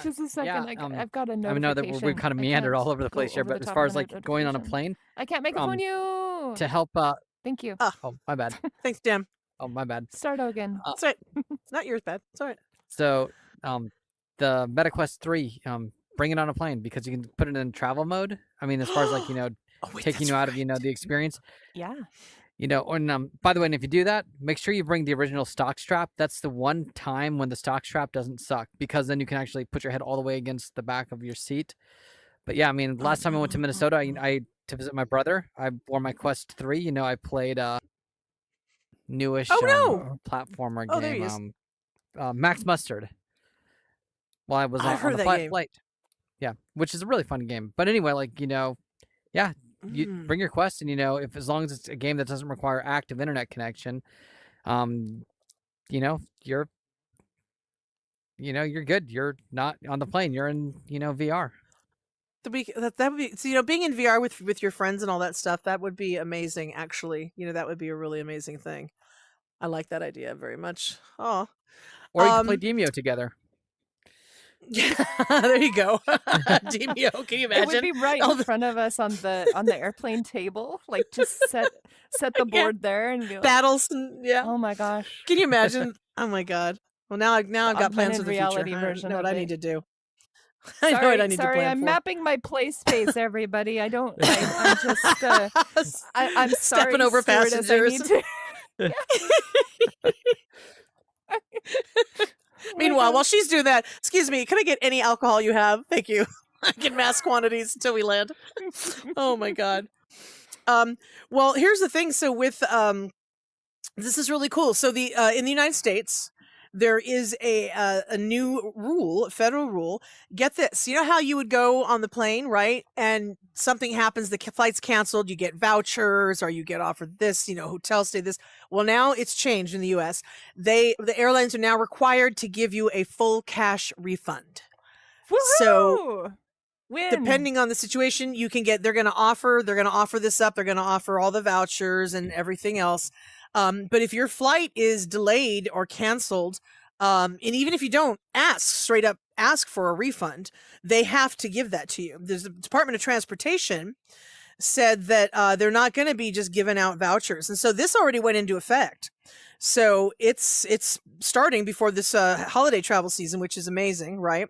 Just a second. I've got a I know that notification. we've kind of I meandered can't all over the go place here, over the but as top far of as the like going on a notification. plane I can't make it for you. to help, Thank you. oh my bad, Thanks, Dan. oh my bad. Start again. It's all right. It's not yours, bad. It's all right. So, the MetaQuest 3, bring it on a plane because you can put it in travel mode. I mean, as far as like Oh, wait, taking that's you out of right. the experience. Yeah. And by the way, and if you do that, make sure you bring the original stock strap. That's the one time when the stock strap doesn't suck because then you can actually put your head all the way against the back of your seat. But yeah, I mean, last time I went to Minnesota, I to visit my brother, I wore my Quest 3. I played newish Oh no! platformer Oh, there he game, is. Max Mustard. While I was I've on heard the of that game. flight. Yeah, which is a really fun game. But anyway, like, yeah, you Mm. bring your Quest, and if as long as it's a game that doesn't require active internet connection, um, you're you're good. You're not on the plane. You're in VR. That would be so, being in VR with your friends and all that stuff, that would be amazing. Actually, that would be a really amazing thing. I like that idea very much. Oh, Or you can play um, Demio together. yeah, there you go. Demio, can you It would imagine? be right All in the- front of us on the airplane table. Like just set the Yeah. board there and be like, battles and yeah. oh my gosh. Can you imagine? Oh my god. Well, now I've got plans for Augmented the future. reality I version know what of I it. need to do. I know what I need to Sorry, plan I'm for. mapping my play space, everybody. I'm just I'm sorry, Stepping over stewardess, I need passengers. to Meanwhile, while she's doing that, excuse me, can I get any alcohol you have? Thank you. I get mass quantities until we land. Oh my god. Well, here's the thing. So with this is really cool. So the in the United States, there is a new rule, a federal rule. Get this. You know how you would go on the plane, right? And something happens, the flight's canceled, you get vouchers or you get offered this, hotel stay, this. Well, now it's changed in the US. The airlines are now required to give you a full cash refund. So Woohoo! Win. depending on the situation, they're going to offer this up. They're going to offer all the vouchers and everything else. But if your flight is delayed or canceled, and even if you don't straight up ask for a refund, they have to give that to you. There's the Department of Transportation said that they're not going to be just giving out vouchers. And so this already went into effect. So it's starting before this holiday travel season, which is amazing, right?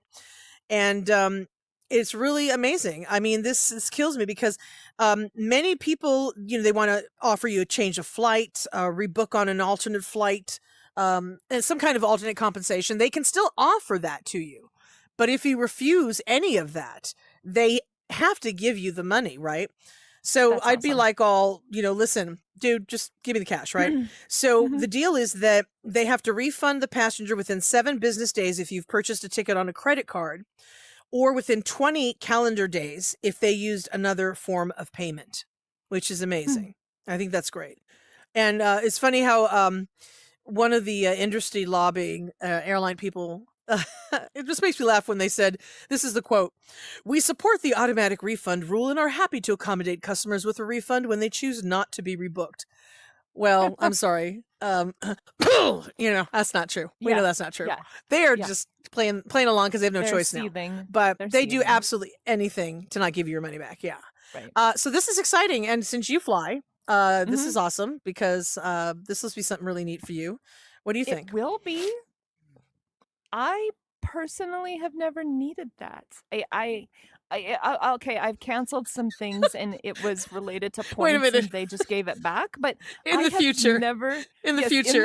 And it's really amazing. I mean, this kills me because many people, they want to offer you a change of flight, rebook on an alternate flight, and some kind of alternate compensation. They can still offer that to you. But if you refuse any of that, they have to give you the money, right? So That's I'd be awesome. like, listen, dude, just give me the cash, right? So the deal is that they have to refund the passenger within 7 business days if you've purchased a ticket on a credit card, or within 20 calendar days if they used another form of payment, which is amazing. I think that's great. And it's funny how one of the industry lobbying airline people, it just makes me laugh when they said, this is the quote, "We support the automatic refund rule and are happy to accommodate customers with a refund when they choose not to be rebooked." Well, I'm sorry. That's not true. We know Yeah, that's not true. yeah, They are yeah. just playing along because they have no They're choice now. seething. But They're they do seething. absolutely anything to not give you your money back. Yeah. Right. So this is exciting. And since you fly, this Mhm. is awesome because this will be something really neat for you. What do you think? It will be. I personally have never needed that. Okay, I've canceled some things and it was related to Wait a points minute. and they just gave it back. But In I the have future. never In the yes, future.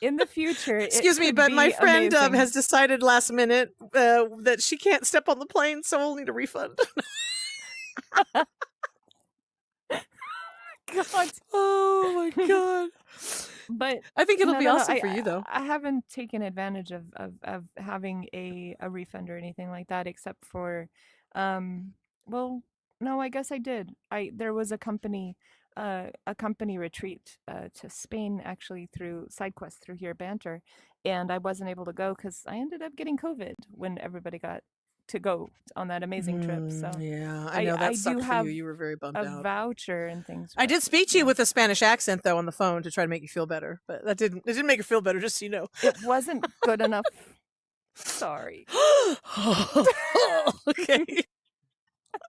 in the future. Excuse it me, could but my be friend amazing. has decided last minute that she can't step on the plane, so we'll need a refund. God. Oh my god. But I think it'll no, be no, no, awesome for you though. I haven't taken advantage of having a refund or anything like that, except for, well, no, I guess I did. There was a company retreat to Spain actually through SideQuest through here Banter, and I wasn't able to go because I ended up getting COVID when everybody got to go on that amazing trip. So Yeah, I know that I do sucked for have you. You were very bummed a out. voucher and things. I but did speak to you yeah. with a Spanish accent though on the phone to try to make you feel better, but it didn't make her feel better, just so you know. It wasn't good enough. Sorry. Okay.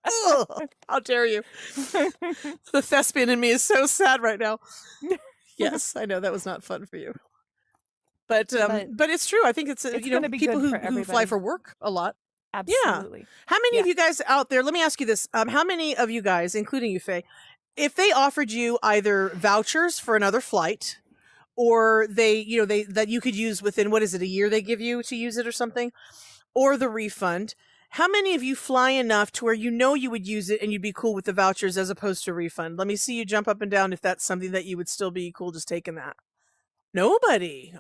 Ugh, how dare you? The thespian in me is so sad right now. Yes, I know that was not fun for you. But it's true. I think it's gonna be people good who for who fly everybody. for work a lot. Absolutely. How many of Yeah. you guys out there, let me ask you this, how many of you guys, including you, Faye, if they offered you either vouchers for another flight or they that you could use within, what is it, a year they give you to use it or something, or the refund, how many of you fly enough to where you would use it and you'd be cool with the vouchers as opposed to refund? Let me see you jump up and down if that's something that you would still be cool just taking that. Nobody.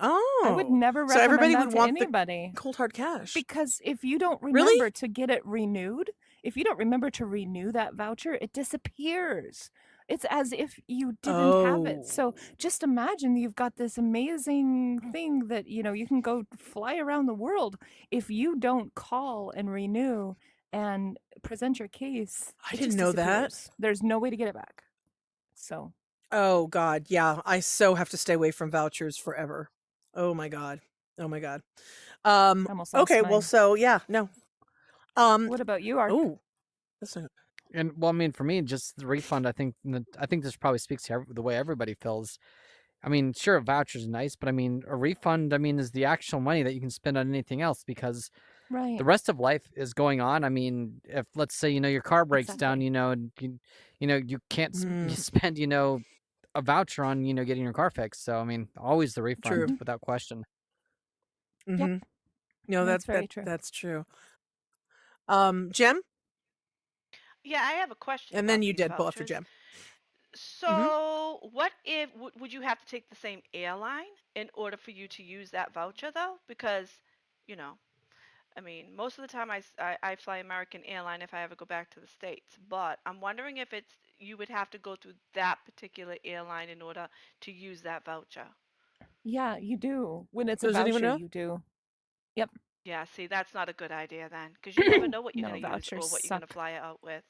I would Oh. never So everybody recommend would that to want the anybody. cold hard cash. Because if you don't Really? remember to get it renewed, if you don't remember to renew that voucher, it disappears. It's as if you didn't have it. So Oh. just imagine you've got this amazing thing that, you can go fly around the world. If you don't call and renew and present your case, I it didn't just know that. disappears. There's no way to get it back. So, Oh God, yeah. I so have to stay away from vouchers forever. Oh my God. Oh my God. I almost lost Okay, well, mine. so yeah, no. What about you, Ark? Oh, that's not, And well, I mean, for me, just the refund. I think this probably speaks to the way everybody feels. I mean, sure, a voucher is nice, but I mean, a refund. I mean, is the actual money that you can spend on anything else because Right. the rest of life is going on. I mean, if let's say your car breaks down, Exactly. and you can't you mm, spend a voucher on getting your car fixed. So I mean, always the refund true. Mhm. without question. Yep. Mm-hmm. No, That's very true. that's true. Jem, Yeah, I have a question and then about you, these Deadpool, after vouchers. Jem. Mm-hmm. So, what if would you have to take the same airline in order for you to use that voucher though? Because, you know, I mean, most of the time I fly American airline if I ever go back to the States, but I'm wondering if it's you would have to go through that particular airline in order to use that voucher. Yeah, you do. When it's a Does anyone voucher, know? you do. Yep. Yeah, see, that's not a good idea then, because you never know what you're No, going to use vouchers or what you're going to suck. fly out with.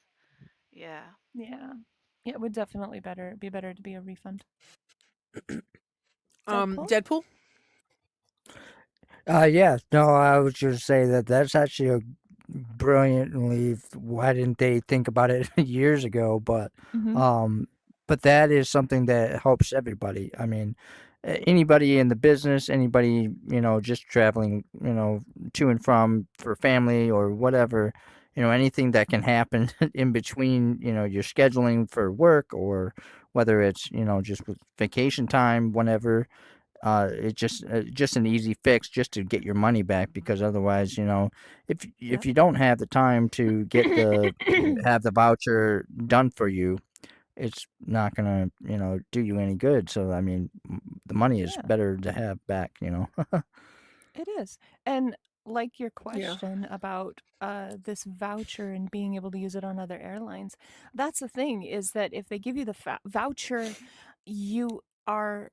Yeah. Yeah. Yeah, it would definitely be better to be a refund. Deadpool? Deadpool. Yeah, no, I was just say that that's actually a brilliantly. Why didn't they think about it years ago? Mm-hmm. Um, but that is something that helps everybody. I mean, anybody in the business, anybody just traveling, to and from for family or whatever, anything that can happen in between, your scheduling for work or whether it's just with vacation time, whenever it's just an easy fix just to get your money back because otherwise, if Yep. you don't have the time to have the voucher done for you, it's not gonna do you any good. So I mean, the money is Yeah, better to have back. it is. And like your Yeah. question about this voucher and being able to use it on other airlines, that's the thing is that if they give you the voucher, you are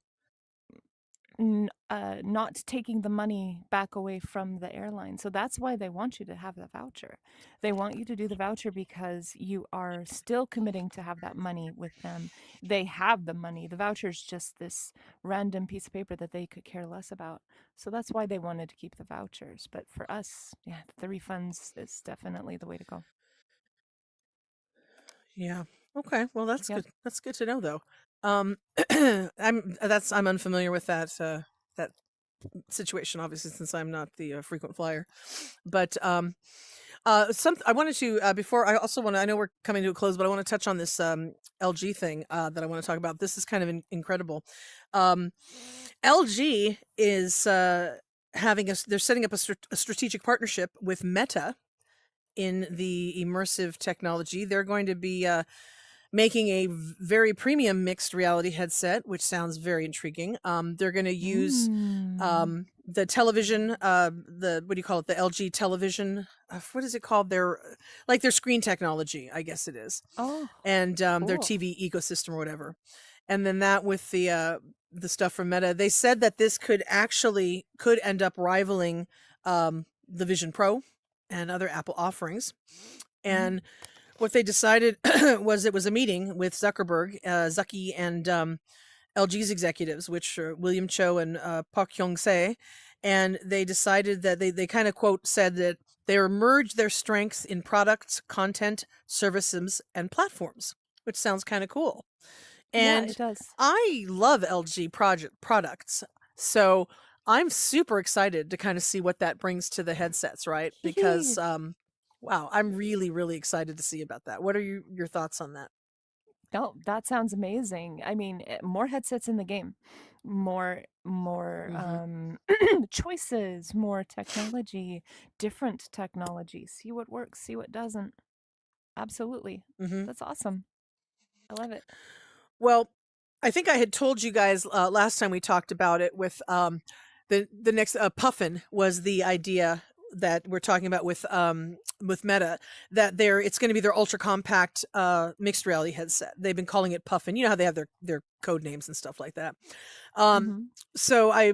not taking the money back away from the airline. So that's why they want you to have the voucher. They want you to do the voucher because you are still committing to have that money with them. They have the money. The voucher is just this random piece of paper that they could care less about. So that's why they wanted to keep the vouchers. But for us, yeah, the refunds is definitely the way to go. Yeah. Okay. Well, that's Yep. good. That's good to know, though. I'm unfamiliar with that situation, obviously, since I'm not the frequent flyer. But I wanted to before I also want to. I know we're coming to a close, but I want to touch on this LG thing that I want to talk about. This is kind of incredible. Um, LG is having they're setting up a strategic partnership with Meta in the immersive technology. They're going to be making a very premium mixed reality headset, which sounds very intriguing. They're going to use the television, the what do you call it? The LG television. What is it called? Their screen technology, I guess it is, Oh, and their cool. TV ecosystem or whatever. And then that with the stuff from Meta, they said that this could end up rivaling the Vision Pro and other Apple offerings. And what they decided was it was a meeting with Zuckerberg, Zucky, and LG's executives, which are William Cho and Park Hyung-se, and they decided that they kind of quote said that they merge their strengths in products, content, services, and platforms, which sounds kind of cool. Yeah, And it does. I love LG products, so I'm super excited to kind of see what that brings to the headsets, right? Because wow, I'm really, really excited to see about that. What are your thoughts on that? No, that sounds amazing. I mean, more headsets in the game, more Mm-hmm. choices, more technology, different technology. See what works, see what doesn't. Absolutely. Mm-hmm. That's awesome. I love it. Well, I think I had told you guys last time we talked about it with the next Puffin was the idea that we're talking about with Meta, that it's going to be their ultra compact mixed reality headset. They've been calling it Puffin. You know how they have their code names and stuff like that. So I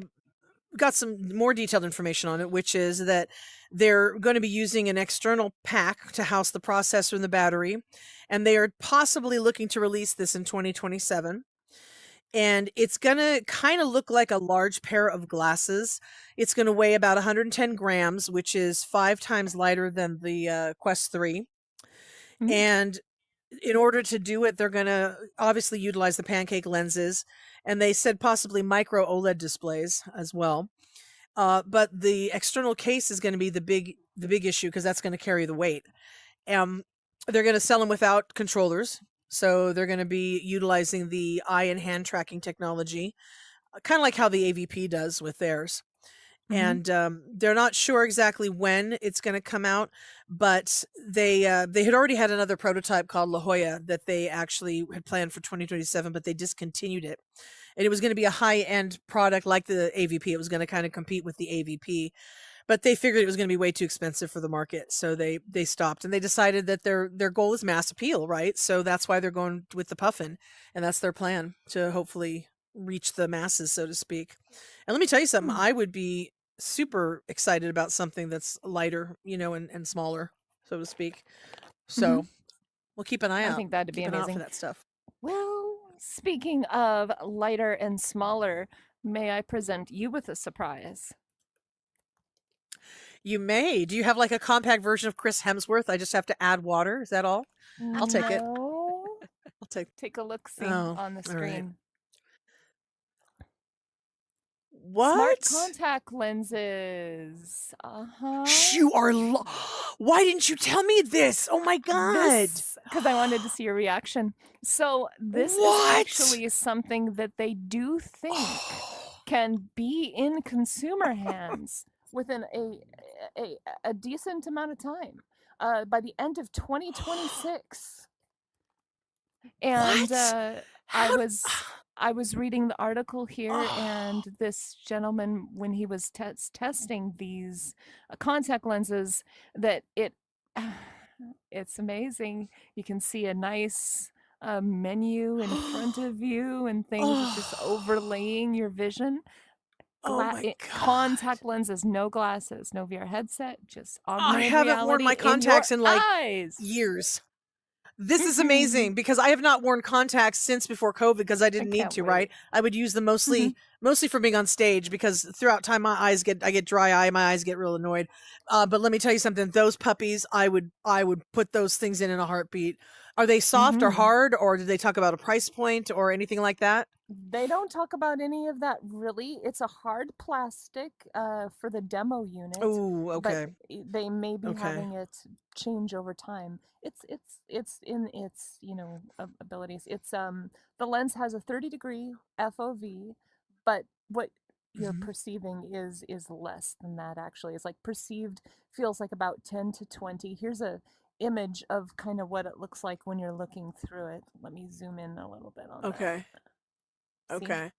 got some more detailed information on it, which is that they're going to be using an external pack to house the processor and the battery, and they are possibly looking to release this in 2027. And it's going to kind of look like a large pair of glasses. It's going to weigh about 110 grams, which is 5 times lighter than the Quest 3. And in order to do it, they're going to obviously utilize the pancake lenses, and they said possibly micro OLED displays as well. But the external case is going to be the big issue, because that's going to carry the weight. They're going to sell them without controllers. So they're going to be utilizing the eye and hand tracking technology, kind of like how the AVP does with theirs. And they're not sure exactly when it's going to come out, but they had already had another prototype called La Jolla that they actually had planned for 2027, but they discontinued it. And it was going to be a high-end product like the AVP. It was going to kind of compete with the AVP. But they figured it was going to be way too expensive for the market, so they stopped, and they decided that their goal is mass appeal, right? So that's why they're going with the Puffin, and that's their plan to hopefully reach the masses, so to speak. And let me tell you something, I would be super excited about something that's lighter, and smaller, so to speak. So we'll keep an eye out. I think that'd be Keep an eye out amazing for that stuff. Well, speaking of lighter and smaller, may I present you with a surprise? You may. Do you have like a compact version of Chris Hemsworth? I just have to add water. Is that all? I'll take it. No. I'll take a look-see Oh, on the all right. screen. What? Smart contact lenses. You are Why didn't you tell me this? Oh my god. Because I wanted to see your reaction. So this What? is actually something that they do think can be in consumer hands within a decent amount of time. By the end of 2026. And What? I was reading the article here, and this gentleman, when he was testing these contact lenses, that it's amazing. You can see a nice menu in front of you and things just overlaying your vision. Oh my god. Contact lenses, no glasses, no VR headset, just augmented I haven't worn reality my contacts in in your like eyes. years. This is amazing because I have not worn contacts since before COVID because I didn't need can't to, wait. right? I would use them mostly for being on stage because throughout time I get dry eye, my eyes get real annoyed. But let me tell you something, those puppies, I would put those things in a heartbeat. Are they soft or hard, or did they talk about a price point or anything like that? They don't talk about any of that really. It's a hard plastic for the demo unit. Oh, okay. But they may be Okay. having it change over time. It's in its abilities. It's the lens has a 30-degree FOV, but what you're perceiving is less than that actually. It's like perceived feels like about 10 to 20. Here's a image of kind of what it looks like when you're looking through it. Let me zoom in a little bit on that. Okay. See? Okay.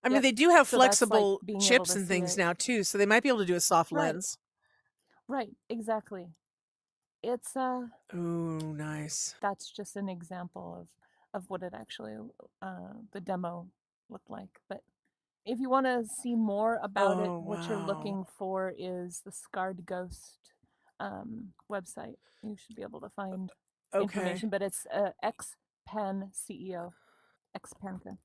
I mean, Yep. they do have So that's like flexible being able chips to and see things it. now too, so they might be able to do a soft Right. lens. Right, exactly. It's Ooh, nice. that's just an example of what it actually the demo looked like. But if you want to see more about it, Oh, what you're wow. looking for is the Scarred Ghost website. You should be able to find Okay. information, but it's Xpan CEO. Xpan.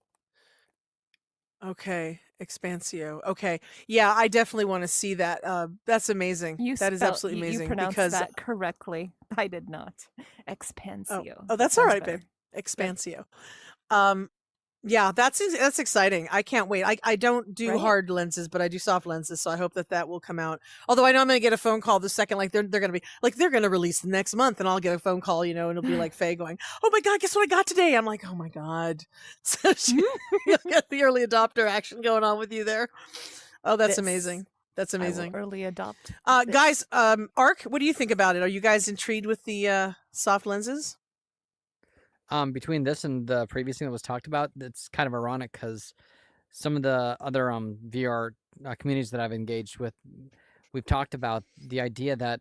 Okay. Expansio. Okay. Yeah, I definitely want to see that. That's amazing. That is absolutely You amazing pronounced because that correctly. I did not. Expansio. oh, that's That all sounds right, better. babe. Expansio. Yeah, that's exciting. I can't wait. I don't do Right? hard lenses, but I do soft lenses, so I hope that will come out. Although I know I'm going to get a phone call the second, like they're going to be like they're going to release the next month, and I'll get a phone call, and it'll be like Faye going, "Oh my god, guess what I got today?" I'm like, "Oh my god!" So you'll get the early adopter action going on with you there. Oh, that's This. amazing. That's I will amazing. early adopt. Guys, Ark, what do you think about it? Are you guys intrigued with the soft lenses? between this and the previous thing that was talked about, it's kind of ironic because some of the other VR communities that I've engaged with, we've talked about the idea that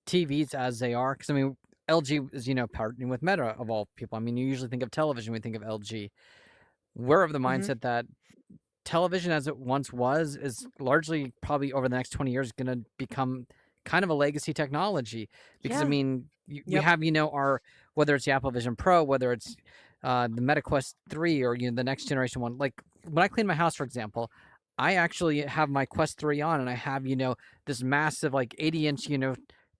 TVs as they are, because I mean, LG is, partnering with Meta of all people. I mean, you usually think of television when you think of LG. We're of the mindset that television as it once was is largely probably over the next 20 years going to become kind of a legacy technology because I mean we have our, whether it's the Apple Vision Pro, whether it's the Meta Quest 3 or the next generation one. Like when I clean my house, for example, I actually have my Quest 3 on and I have this massive like 80-inch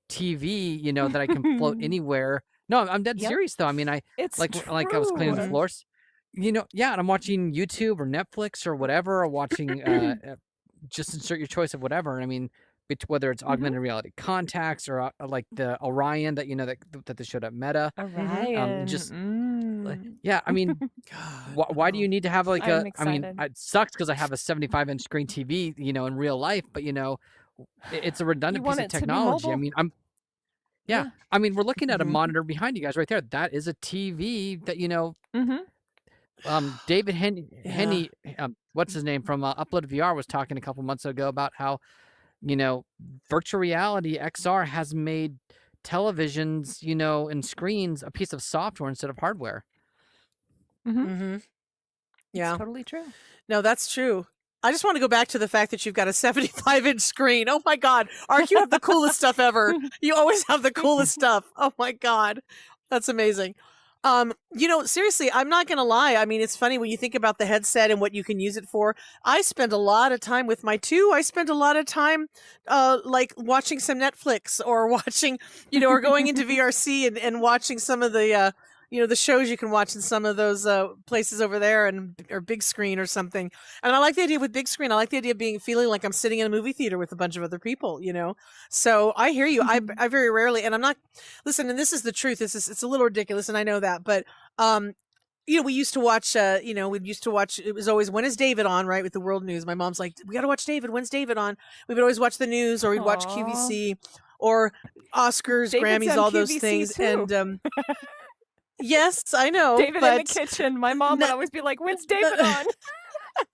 TV that I can float anywhere. No, I'm dead serious though. I mean, It's like I was cleaning the true. floors. And I'm watching YouTube or Netflix or whatever, or watching just insert your choice of whatever. And I mean, whether it's augmented reality contacts or like the Orion that that they showed at Meta. Orion. I mean, why do you need to have like I'm I mean, excited. it sucks because I have a 75-inch screen TV, in real life, but it's a redundant want piece of it to be technology. I mobile? mean, I mean, we're looking at a monitor behind you guys right there. That is a TV that David Henny, what's his name from Upload VR was talking a couple months ago about how, virtual reality XR has made televisions, and screens a piece of software instead of hardware. Yeah, It's totally true. no, that's true. I just want to go back to the fact that you've got a 75-inch screen. Oh my God, Ark, you have the coolest stuff ever. You always have the coolest stuff. Oh my God, that's amazing. Seriously, I'm not gonna lie. I mean, it's funny when you think about the headset and what you can use it for. I spend a lot of time with my two. I spend a lot of time, like watching some Netflix or watching, or going into VRC and watching some of the, the shows you can watch in some of those places over there, or big screen or something. And I like the idea with big screen. I like the idea of feeling like I'm sitting in a movie theater with a bunch of other people. So I hear you. I very rarely, and I'm not. Listen, and this is the truth. It's a little ridiculous, and I know that, but we used to watch. It was always, when is David on, right, with the world news. My mom's like, we got to watch David. When's David on? We would always watch the news, or we'd watch QVC, or Oscars, David's Grammys, on all those QVC things, too. and. Yes, I know. David but in the kitchen. My mom would always be like, "When's David on?"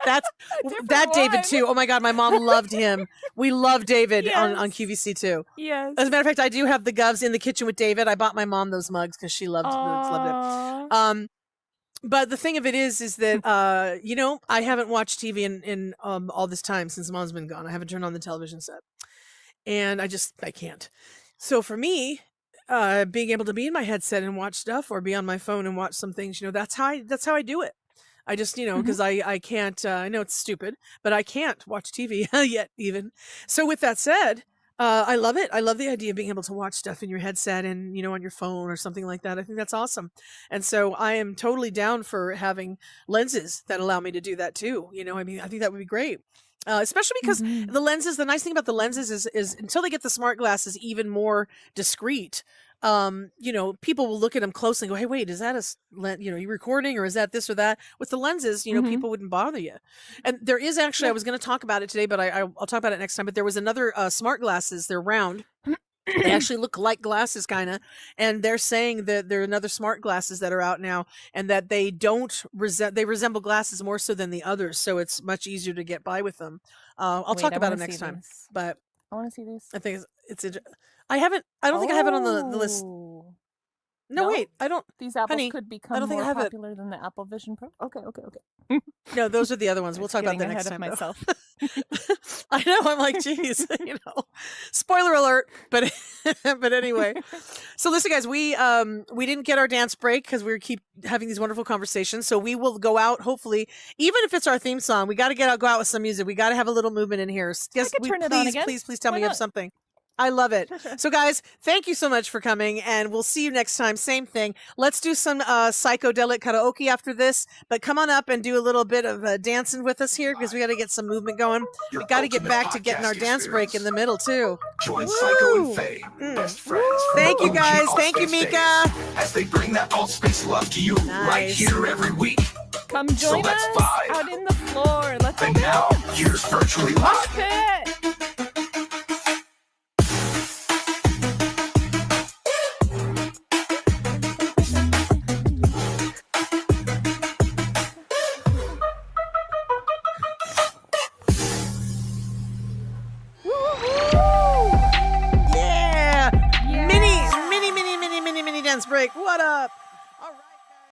That's Different that David one. too. Oh my God, my mom loved him. We love David on Yes. QVC too. Yes. As a matter of fact, I do have the Govs in the kitchen with David. I bought my mom those mugs because she loved it. But the thing of it is that I haven't watched TV in all this time since Mom's been gone. I haven't turned on the television set, and I can't. So for me, being able to be in my headset and watch stuff, or be on my phone and watch some things, that's how I do it. I just, because I can't, I know it's stupid, but I can't watch TV yet even. So with that said, I love it. I love the idea of being able to watch stuff in your headset and, on your phone or something like that. I think that's awesome. And so I am totally down for having lenses that allow me to do that too. I mean, I think that would be great. Especially because the nice thing about the lenses is until they get the smart glasses even more discreet, people will look at them closely and go, hey, wait, is that you recording, or is that this or that? With the lenses, people wouldn't bother you. And there is actually, I was going to talk about it today, but I'll talk about it next time. But there was another smart glasses. They're round. They actually look like glasses, kind of, and they're saying that there are another smart glasses that are out now, and that they they resemble glasses more so than the others, so it's much easier to get by with them. I'll talk about it next time, but I want to see these. I think it's I don't think I have it on the list. No, wait, I don't. These apples honey, could I become don't think more I have it. popular than the Apple Vision Pro. Okay. No, those are the other ones. We'll talk about that next time. Myself. I know. I'm like, geez, spoiler alert. But but anyway, so listen, guys, we didn't get our dance break because we keep having these wonderful conversations. So we will go out. Hopefully, even if it's our theme song, we got to go out with some music. We got to have a little movement in here. Yes, turn it on again. Please tell Why me you have not? something. I love it. Sure. So guys, thank you so much for coming, and we'll see you next time. Same thing. Let's do some psychedelic karaoke after this, but come on up and do a little bit of dancing with us here, because we got to get some movement going. We got to get back to getting our dance break in the middle too. Join Psycho and Faye, best friends. from Thank you OG guys. Alt Thank you, Space Mika. days, as they bring that alt space love to you right Nice. here every week. Come So join let's us vibe. out in the floor. Let's And go now, dance. here's Virtually Live. Pop it. dance break. What up?